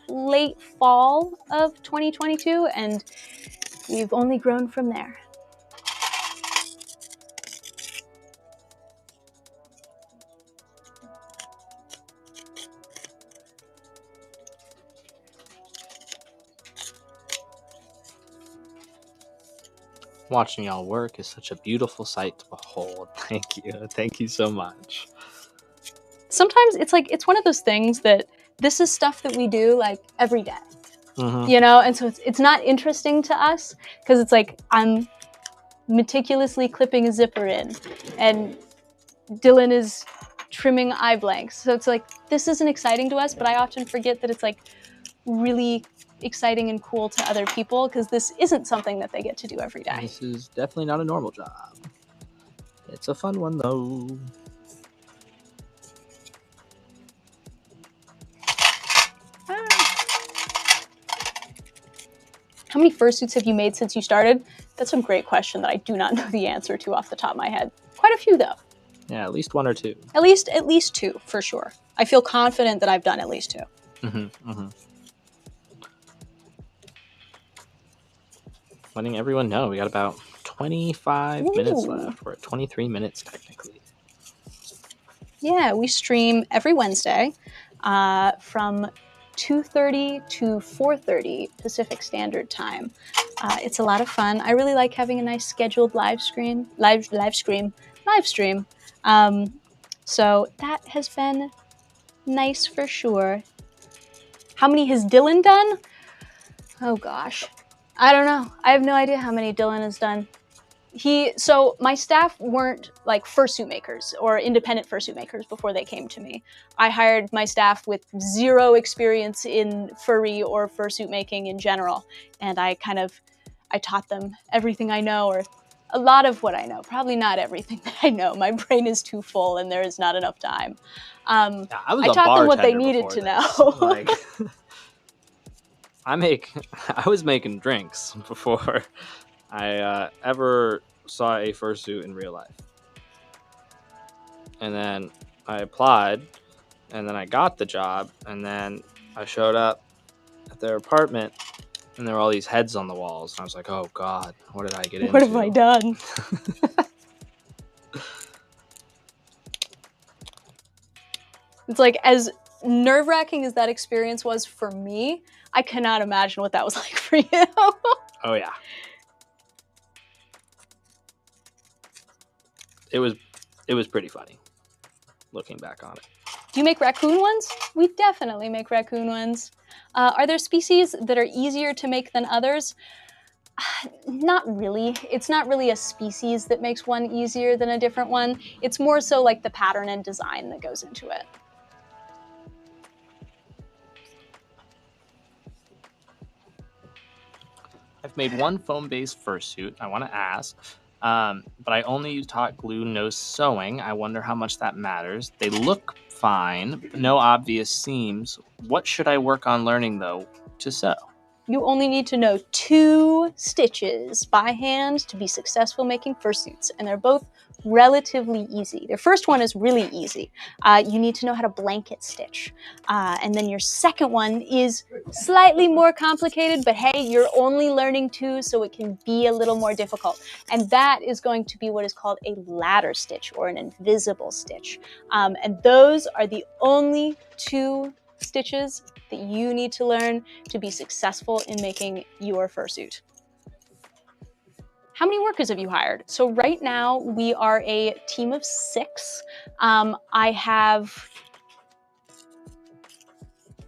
late fall of 2022, and we've only grown from there. Watching y'all work is such a beautiful sight to behold. Thank you. Thank you so much. Sometimes it's one of those things that this is stuff that we do like every day. Mm-hmm. You know, and so it's not interesting to us because it's like I'm meticulously clipping a zipper in, and Dylan is trimming eye blanks. So it's like, this isn't exciting to us, but I often forget that it's like really exciting and cool to other people because this isn't something that they get to do every day. This is definitely not a normal job. It's a fun one though. How many fursuits have you made since you started? That's a great question that I do not know the answer to off the top of my head. Quite a few though. Yeah, at least one or two. At least two for sure. I feel confident that I've done at least two. Mm-hmm. Mm-hmm. Letting everyone know we got about 25 minutes left. We're at 23 minutes technically. Yeah, we stream every Wednesday from 2:30 to 4:30 Pacific Standard Time. It's a lot of fun. I really like having a nice scheduled live stream. So that has been nice for sure. How many has Dylan done? Oh gosh, I don't know. I have no idea how many Dylan has done. So my staff weren't like fursuit makers or independent fursuit makers before they came to me. I hired my staff with zero experience in furry or fursuit making in general, and I taught them everything I know, or a lot of what I know. Probably not everything that I know. My brain is too full, and there is not enough time. Yeah, I was I a taught them what they bartender needed before to this. know. Like, I was making drinks before I ever saw a fursuit in real life. And then I applied, and then I got the job, and then I showed up at their apartment, and there were all these heads on the walls. And I was like, oh, God, what did I get into? What have I done? It's like, as nerve-wracking as that experience was for me, I cannot imagine what that was like for you. Oh, yeah. It was pretty funny, looking back on it. Do you make raccoon ones? We definitely make raccoon ones. Are there species that are easier to make than others? Not really. It's not really a species that makes one easier than a different one. It's more so like the pattern and design that goes into it. I've made one foam-based fursuit. I want to ask, but I only use hot glue, no sewing. I wonder how much that matters. They look fine, no obvious seams. What should I work on learning, though, to sew? You only need to know 2 stitches by hand to be successful making fursuits, and they're both relatively easy. Their first one is really easy. You need to know how to blanket stitch. And then your second one is slightly more complicated, but hey, you're only learning 2, so it can be a little more difficult. And that is going to be what is called a ladder stitch, or an invisible stitch. And those are the only 2 stitches that you need to learn to be successful in making your fursuit. How many workers have you hired? So right now we are a team of 6. I have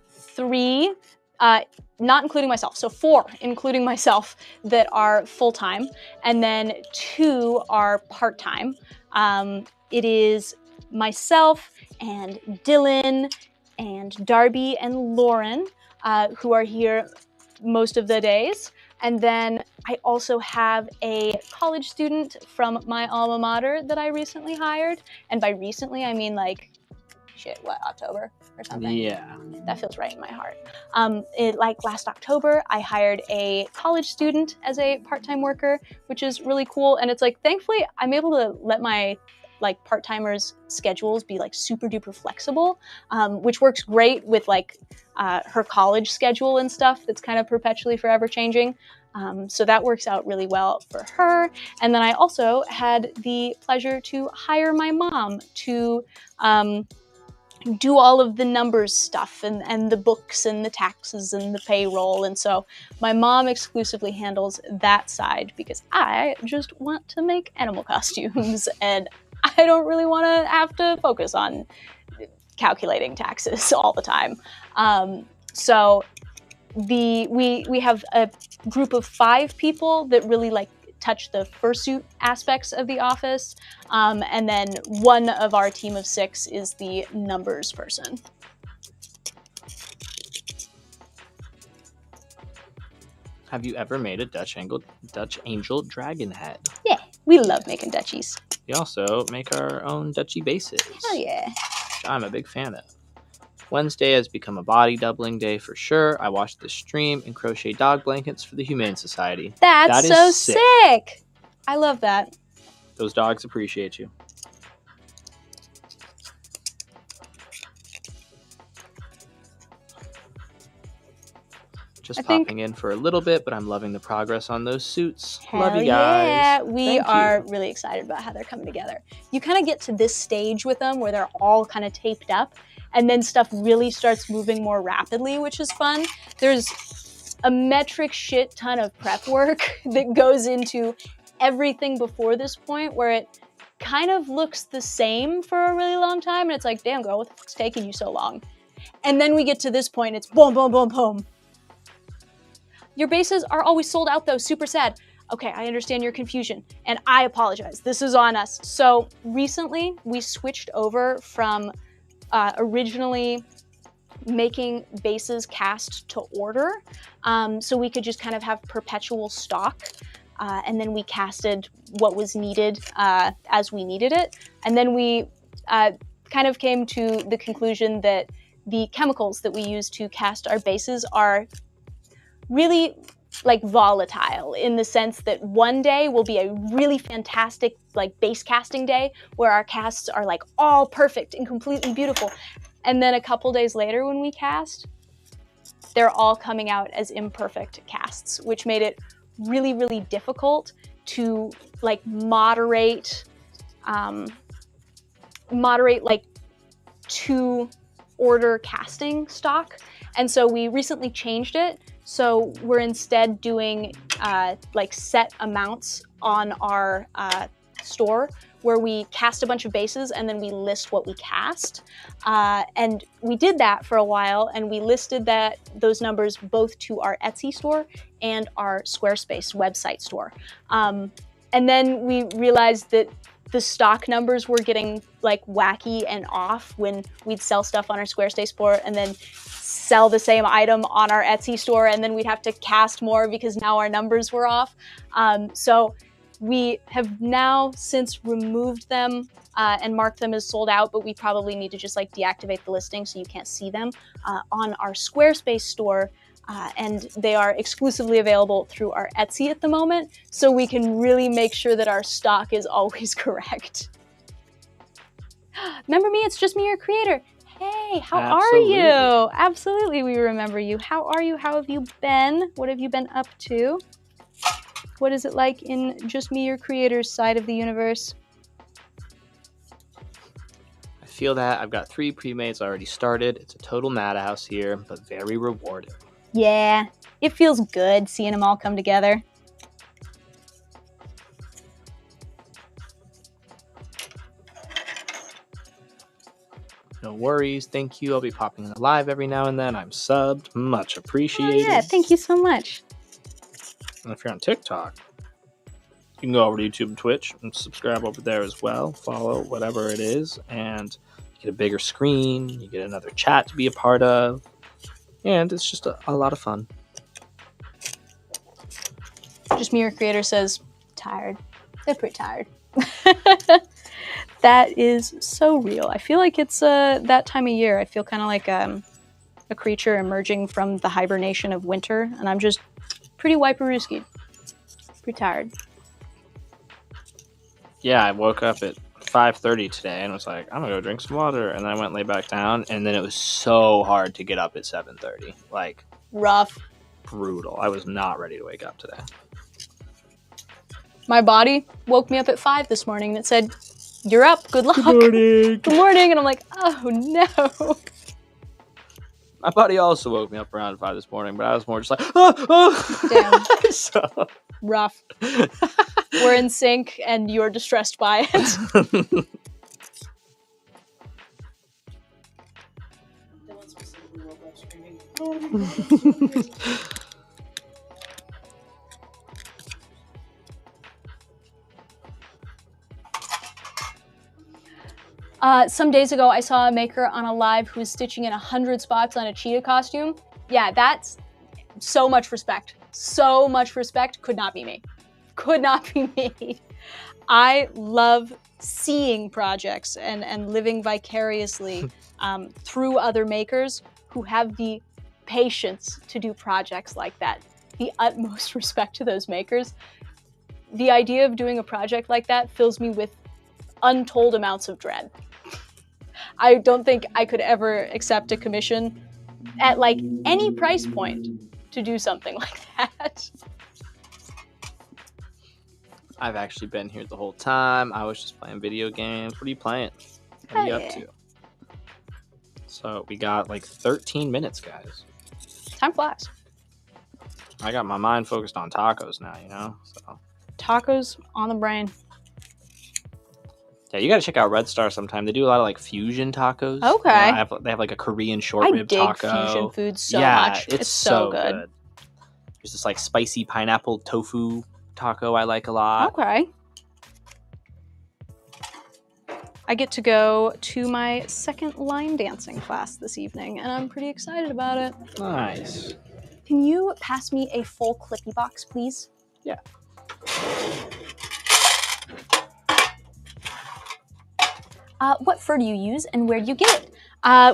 3, not including myself, so 4 including myself that are full-time, and then 2 are part-time. It is myself and Dylan and Darby and Lauren, who are here most of the days. And then I also have a college student from my alma mater that I recently hired. And by recently, I mean like, October or something? Yeah. That feels right in my heart. Like last October, I hired a college student as a part-time worker, which is really cool. And it's like, thankfully, I'm able to let my like part-timers' schedules be like super duper flexible, which works great with like her college schedule and stuff that's kind of perpetually forever changing. So that works out really well for her. And then I also had the pleasure to hire my mom to do all of the numbers stuff and the books and the taxes and the payroll. And so my mom exclusively handles that side because I just want to make animal costumes and I don't really want to have to focus on calculating taxes all the time. So we have a group of 5 people that really like touch the fursuit aspects of the office, and then one of our team of 6 is the numbers person. Have you ever made a Dutch angel dragon head? Yeah, we love making Dutchies. We also make our own Dutchy bases. Oh yeah. Which I'm a big fan of. Wednesday has become a body doubling day for sure. I watched the stream and crochet dog blankets for the Humane Society. That's so sick. I love that. Those dogs appreciate you. Just popping in for a little bit, but I'm loving the progress on those suits. Love you guys. Yeah, we are really excited about how they're coming together. You kind of get to this stage with them where they're all kind of taped up, and then stuff really starts moving more rapidly, which is fun. There's a metric shit ton of prep work that goes into everything before this point, where it kind of looks the same for a really long time, and it's like, damn girl, what the fuck's taking you so long? And then we get to this point, it's boom, boom, boom, boom. Your bases are always sold out though, super sad. Okay, I understand your confusion, and I apologize. This is on us. So recently, we switched over from originally making bases cast to order, so we could just kind of have perpetual stock, and then we casted what was needed as we needed it. And then we kind of came to the conclusion that the chemicals that we use to cast our bases are really like volatile, in the sense that one day will be a really fantastic like base casting day where our casts are like all perfect and completely beautiful, and then a couple days later when we cast, they're all coming out as imperfect casts, which made it really, really difficult to like moderate like to order casting stock. And so we recently changed it. So we're instead doing like set amounts on our store, where we cast a bunch of bases and then we list what we cast. And we did that for a while, and we listed those numbers both to our Etsy store and our Squarespace website store. And then we realized that the stock numbers were getting like wacky and off when we'd sell stuff on our Squarespace store and then sell the same item on our Etsy store, and then we'd have to cast more because now our numbers were off. So we have now since removed them and marked them as sold out, but we probably need to just like deactivate the listing so you can't see them on our Squarespace store. And they are exclusively available through our Etsy at the moment, so we can really make sure that our stock is always correct. Remember me? It's just me, your creator. Hey, how are you? Absolutely, we remember you. How are you? How have you been? What have you been up to? What is it like in Just Me, Your Creator's side of the universe? I feel that I've got 3 pre-mates already started. It's a total madhouse here, but very rewarding. Yeah, it feels good seeing them all come together. No worries, thank you. I'll be popping in the live every now and then. I'm subbed, much appreciated. Oh yeah, thank you so much. And if you're on TikTok, you can go over to YouTube and Twitch and subscribe over there as well. Follow whatever it is, and you get a bigger screen. You get another chat to be a part of, and it's just a lot of fun. Just Me, Your Creator says, tired. They're pretty tired. That is so real. I feel like it's that time of year. I feel kind of like a creature emerging from the hibernation of winter, and I'm just pretty wiperooski. Pretty tired. Yeah, I woke up at 5:30 today and was like, I'm gonna go drink some water, and then I went and lay back down, and then it was so hard to get up at 7:30. Like, rough. Brutal. I was not ready to wake up today. My body woke me up at 5 this morning and it said, you're up, good luck. Good morning. Good morning. And I'm like, oh no. My body also woke me up around 5 this morning, but I was more just like, oh. Damn. So. Rough. We're in sync and you're distressed by it. Some days ago, I saw a maker on a live who was stitching in 100 spots on a cheetah costume. Yeah, that's so much respect. So much respect. Could not be me. Could not be me. I love seeing projects and living vicariously through other makers who have the patience to do projects like that. The utmost respect to those makers. The idea of doing a project like that fills me with untold amounts of dread. I don't think I could ever accept a commission at like any price point to do something like that. I've actually been here the whole time. I was just playing video games. What are you playing? What are you up to? So we got like 13 minutes, guys. Time flies. I got my mind focused on tacos now, you know? So. Tacos on the brain. Yeah, you gotta check out Red Star sometime. They do a lot of like fusion tacos. Okay. They have like a Korean short rib taco. I dig fusion food so much. It's so good. There's this like spicy pineapple tofu taco I like a lot. Okay. I get to go to my second line dancing class this evening, and I'm pretty excited about it. Nice. Can you pass me a full clippy box, please? Yeah. What fur do you use, and where do you get it?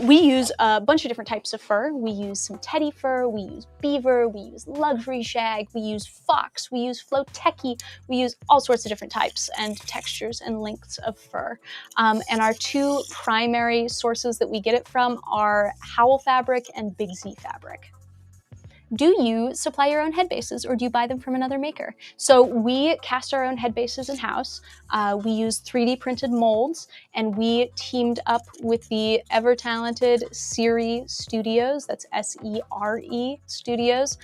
We use a bunch of different types of fur. We use some teddy fur, we use beaver, we use luxury shag, we use fox, we use floteki, we use all sorts of different types and textures and lengths of fur. And our two primary sources that we get it from are Howl Fabric and Big Z Fabric. Do you supply your own head bases, or do you buy them from another maker? So we cast our own head bases in-house. We use 3D printed molds, and we teamed up with the ever-talented Sere Studios, that's S-E-R-E Studios,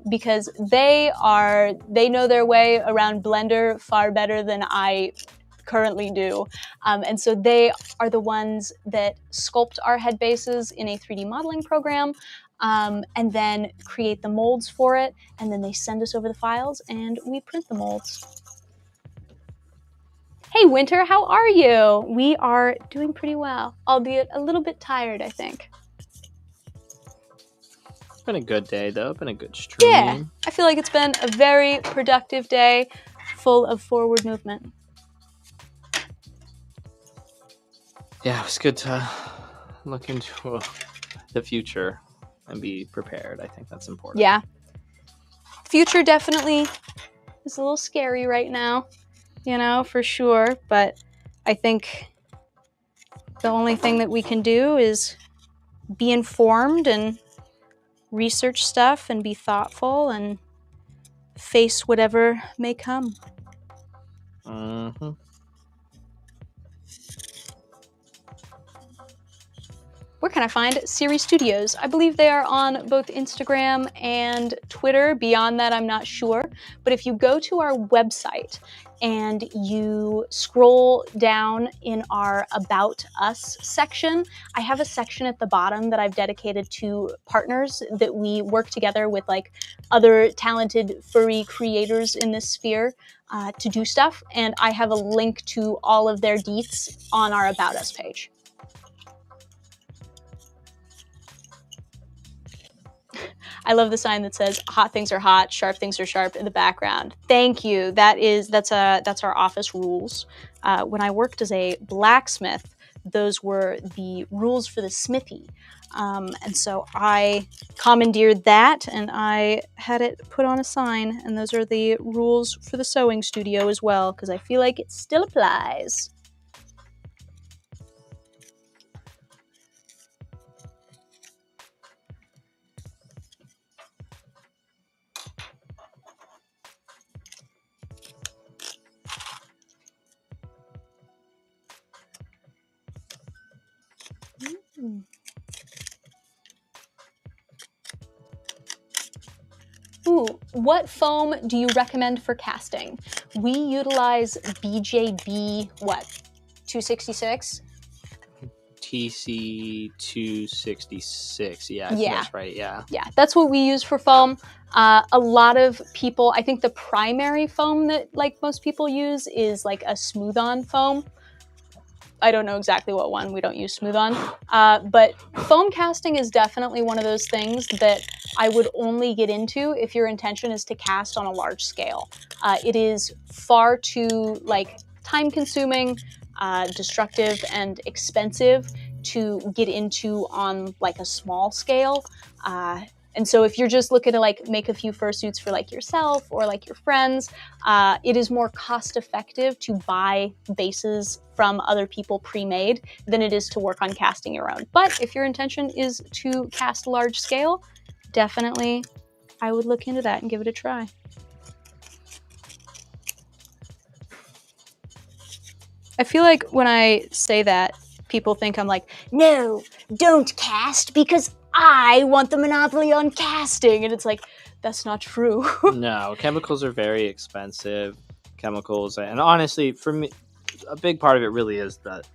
because they know their way around Blender far better than I currently do. And so they are the ones that sculpt our head bases in a 3D modeling program, and then create the molds for it, and then they send us over the files and we print the molds. Hey Winter, how are you? We are doing pretty well, albeit a little bit tired, I think. It's been a good day though, been a good stream. Yeah, I feel like it's been a very productive day, full of forward movement. Yeah, it was good to look into the future and be prepared. I think that's important. Yeah. Future definitely is a little scary right now, for sure. But I think the only thing that we can do is be informed and research stuff and be thoughtful and face whatever may come. Mm-hmm. Where can I find Sere Studios? I believe they are on both Instagram and Twitter. Beyond that, I'm not sure. But if you go to our website and you scroll down in our About Us section, I have a section at the bottom that I've dedicated to partners that we work together with, like other talented furry creators in this sphere to do stuff. And I have a link to all of their deets on our About Us page. I love the sign that says "Hot things are hot, sharp things are sharp" in the background. Thank you. That's our office rules. When I worked as a blacksmith, those were the rules for the smithy, and so I commandeered that, and I had it put on a sign. And those are the rules for the sewing studio as well, because I feel like it still applies. Ooh, what foam do you recommend for casting? We utilize BJB, 266? TC 266. Yeah, I think that's right. Yeah. Yeah, that's what we use for foam. A lot of people, I think the primary foam that most people use is like a smooth-on foam. I don't know exactly what one. We don't use smooth-on. But foam casting is definitely one of those things that I would only get into if your intention is to cast on a large scale. It is far too time-consuming, destructive, and expensive to get into on a small scale. And so if you're just looking to make a few fursuits for yourself or your friends, it is more cost effective to buy bases from other people pre-made than it is to work on casting your own. But if your intention is to cast large scale, definitely I would look into that and give it a try. I feel like when I say that, people think I'm like, no, don't cast because I want the monopoly on casting. And it's like, that's not true. No, chemicals are very expensive. Chemicals, and honestly, for me, a big part of it really is that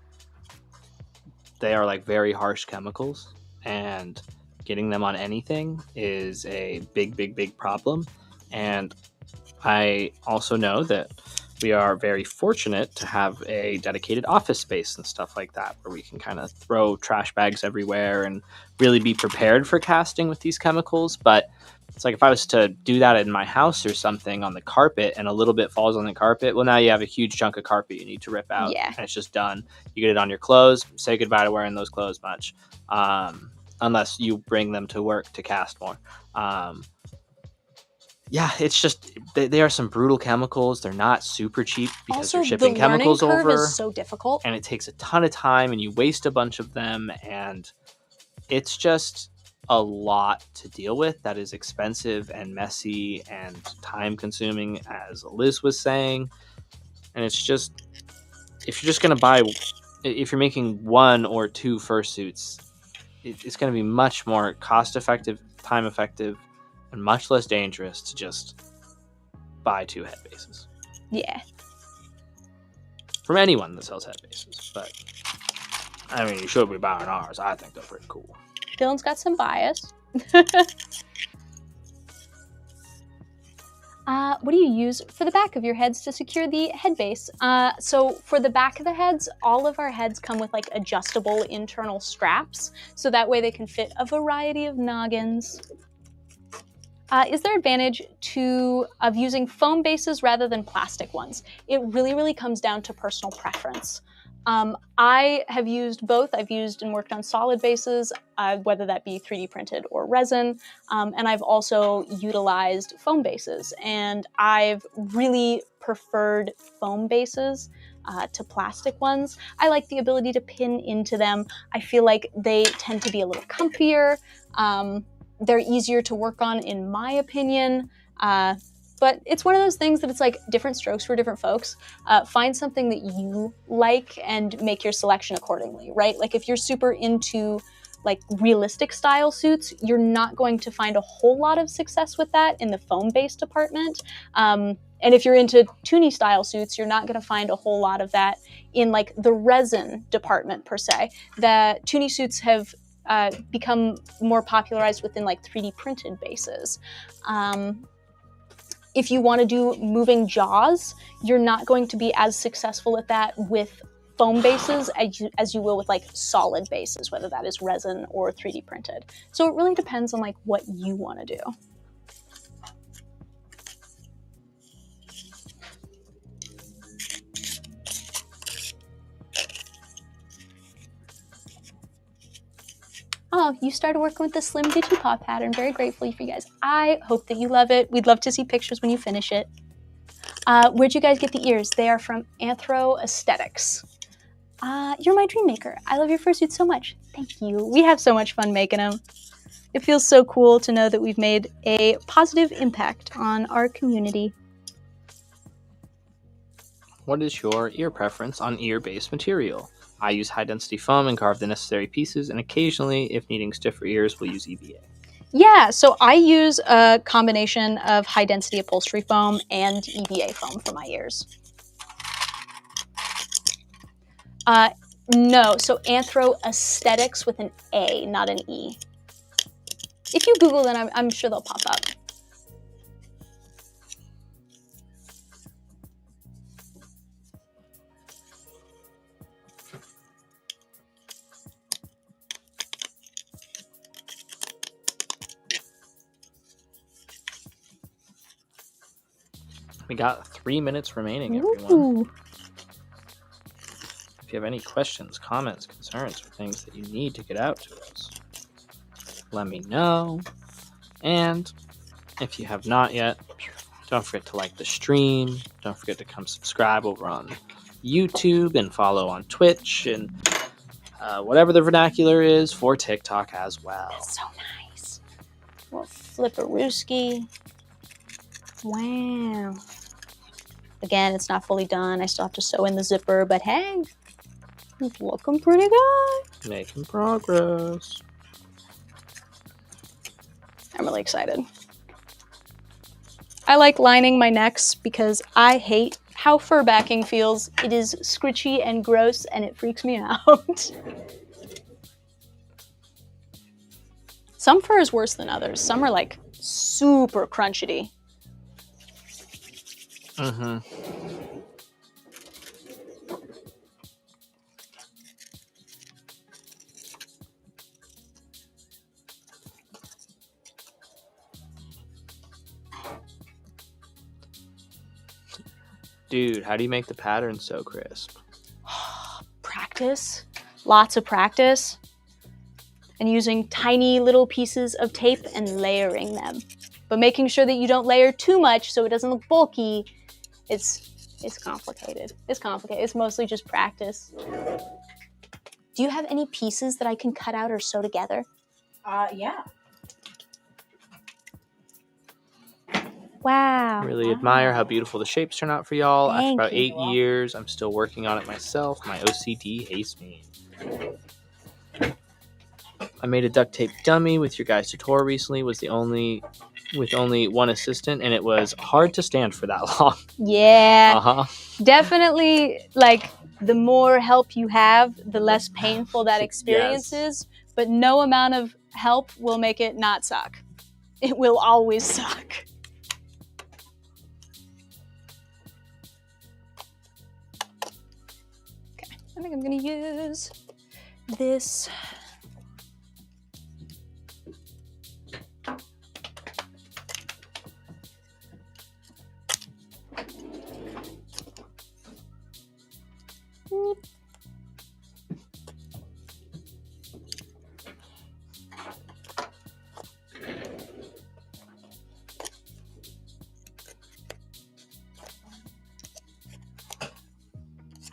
they are very harsh chemicals, and getting them on anything is a big problem. And I also know that we are very fortunate to have a dedicated office space and stuff like that, where we can kind of throw trash bags everywhere and really be prepared for casting with these chemicals. But it's like if I was to do that in my house or something on the carpet and a little bit falls on the carpet, well, now you have a huge chunk of carpet you need to rip out, Yeah. and it's just done. You get it on your clothes, say goodbye to wearing those clothes much, unless you bring them to work to cast more. Yeah, it's just they are some brutal chemicals. They're not super cheap because Also, you're shipping the learning chemicals curve over, is so difficult. and it takes a ton of time, and you waste a bunch of them, and it's just a lot to deal with. That is expensive and messy and time consuming, as Liz was saying. And it's just, if you're just gonna buy, if you're making 1 or 2 fursuits, it's going to be much more cost effective, time effective, and much less dangerous to just buy 2 head bases. Yeah. From anyone that sells head bases. But I mean, you should be buying ours. I think they're pretty cool. Dylan's got some bias. What do you use for the back of your heads to secure the head base? So for the back of the heads, all of our heads come with like adjustable internal straps, so that way they can fit a variety of noggins. Is there advantage of using foam bases rather than plastic ones? It really comes down to personal preference. I have used both. I've used and worked on solid bases, whether that be 3D printed or resin, and I've also utilized foam bases. And I've really preferred foam bases to plastic ones. I like the ability to pin into them. I feel like they tend to be a little comfier. They're easier to work on, in my opinion. But it's one of those things that it's like different strokes for different folks. Find something that you like and make your selection accordingly, right? Like if you're super into like realistic style suits, you're not going to find a whole lot of success with that in the foam-based department. And if you're into toony style suits, you're not going to find a whole lot of that in like the resin department per se. The toony suits have become more popularized within like 3D printed bases. If you want to do moving jaws, you're not going to be as successful at that with foam bases as you will with like solid bases, whether that is resin or 3D printed. So it really depends on like what you want to do. Oh, you started working with the Slim Digipop pattern. Very grateful for you guys. I hope that you love it. We'd love to see pictures when you finish it. Where'd you guys get the ears? They are from Anthro Aesthetics. You're my dream maker. I love your fursuit so much. Thank you. We have so much fun making them. It feels so cool to know that we've made a positive impact on our community. What is your ear preference on ear-based material? I use high-density foam and carve the necessary pieces, and occasionally, if needing stiffer ears, we'll use EVA. Yeah, so I use a combination of high-density upholstery foam and EVA foam for my ears. No, so Anthro Aesthetics with an A, not an E. If you Google them, I'm sure they'll pop up. We got 3 minutes remaining, everyone. Ooh. If you have any questions, comments, concerns, or things that you need to get out to us, let me know. And if you have not yet, don't forget to like the stream. Don't forget to come subscribe over on YouTube and follow on Twitch and whatever the vernacular is for TikTok as well. That's so nice. Well, flipperooski. Wow. Again, it's not fully done. I still have to sew in the zipper, but hey, it's looking pretty good. Making progress. I'm really excited. I like lining my necks because I hate how fur backing feels. It is scritchy and gross, and it freaks me out. Some fur is worse than others. Some are like super crunchety. Mm-hmm. Dude, how do you make the pattern so crisp? Practice. Lots of practice. And using tiny little pieces of tape and layering them. But making sure that you don't layer too much so it doesn't look bulky. It's complicated. It's complicated. It's mostly just practice. Do you have any pieces that I can cut out or sew together? Yeah. Wow. Really admire how beautiful the shapes turn out for y'all. After Thank about you. 8 years, I'm still working on it myself. My OCD hates me. I made a duct tape dummy with your guys' tutorial recently. With only one assistant, and it was hard to stand for that long. Yeah. Definitely, like, the more help you have, the less painful that experience is. But no amount of help will make it not suck. It will always suck. Okay, I think I'm gonna use this.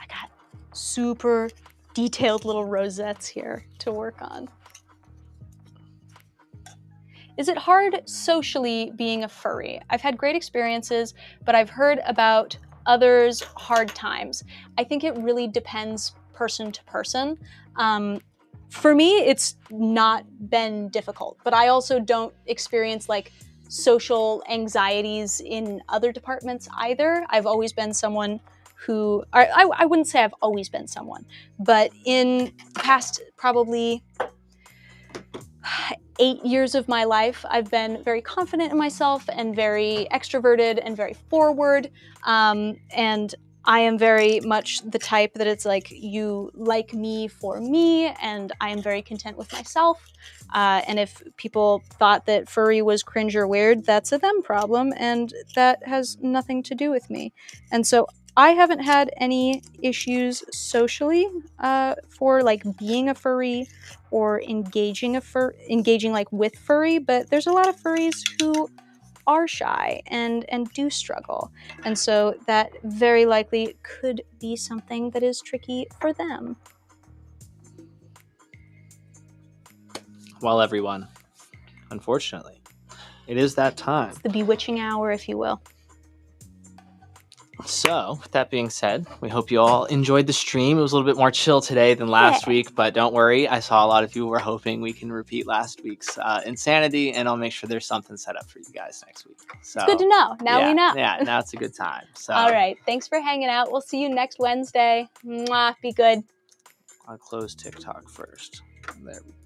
I got super detailed little rosettes here to work on. Is it hard socially being a furry? I've had great experiences, but I've heard about others' hard times. I think it really depends person to person. For me, it's not been difficult, but I also don't experience like social anxieties in other departments either. I've always been someone who, I wouldn't say I've always been someone, but in the past probably 8 years of my life, I've been very confident in myself and very extroverted and very forward. And I am very much the type that it's like, you like me for me, and I am very content with myself. And if people thought that furry was cringe or weird, that's a them problem, and that has nothing to do with me. And so I haven't had any issues socially for like being a furry or engaging like with furry, but there's a lot of furries who are shy and do struggle, and so that very likely could be something that is tricky for them. Well, everyone, unfortunately, it is that time. It's the bewitching hour, if you will. So, with that being said, we hope you all enjoyed the stream. It was a little bit more chill today than last week, but don't worry. I saw a lot of you were hoping we can repeat last week's insanity, and I'll make sure there's something set up for you guys next week. So, it's good to know. Now we know. Yeah, now it's a good time. So, all right. Thanks for hanging out. We'll see you next Wednesday. Mwah, be good. I'll close TikTok first. There we go.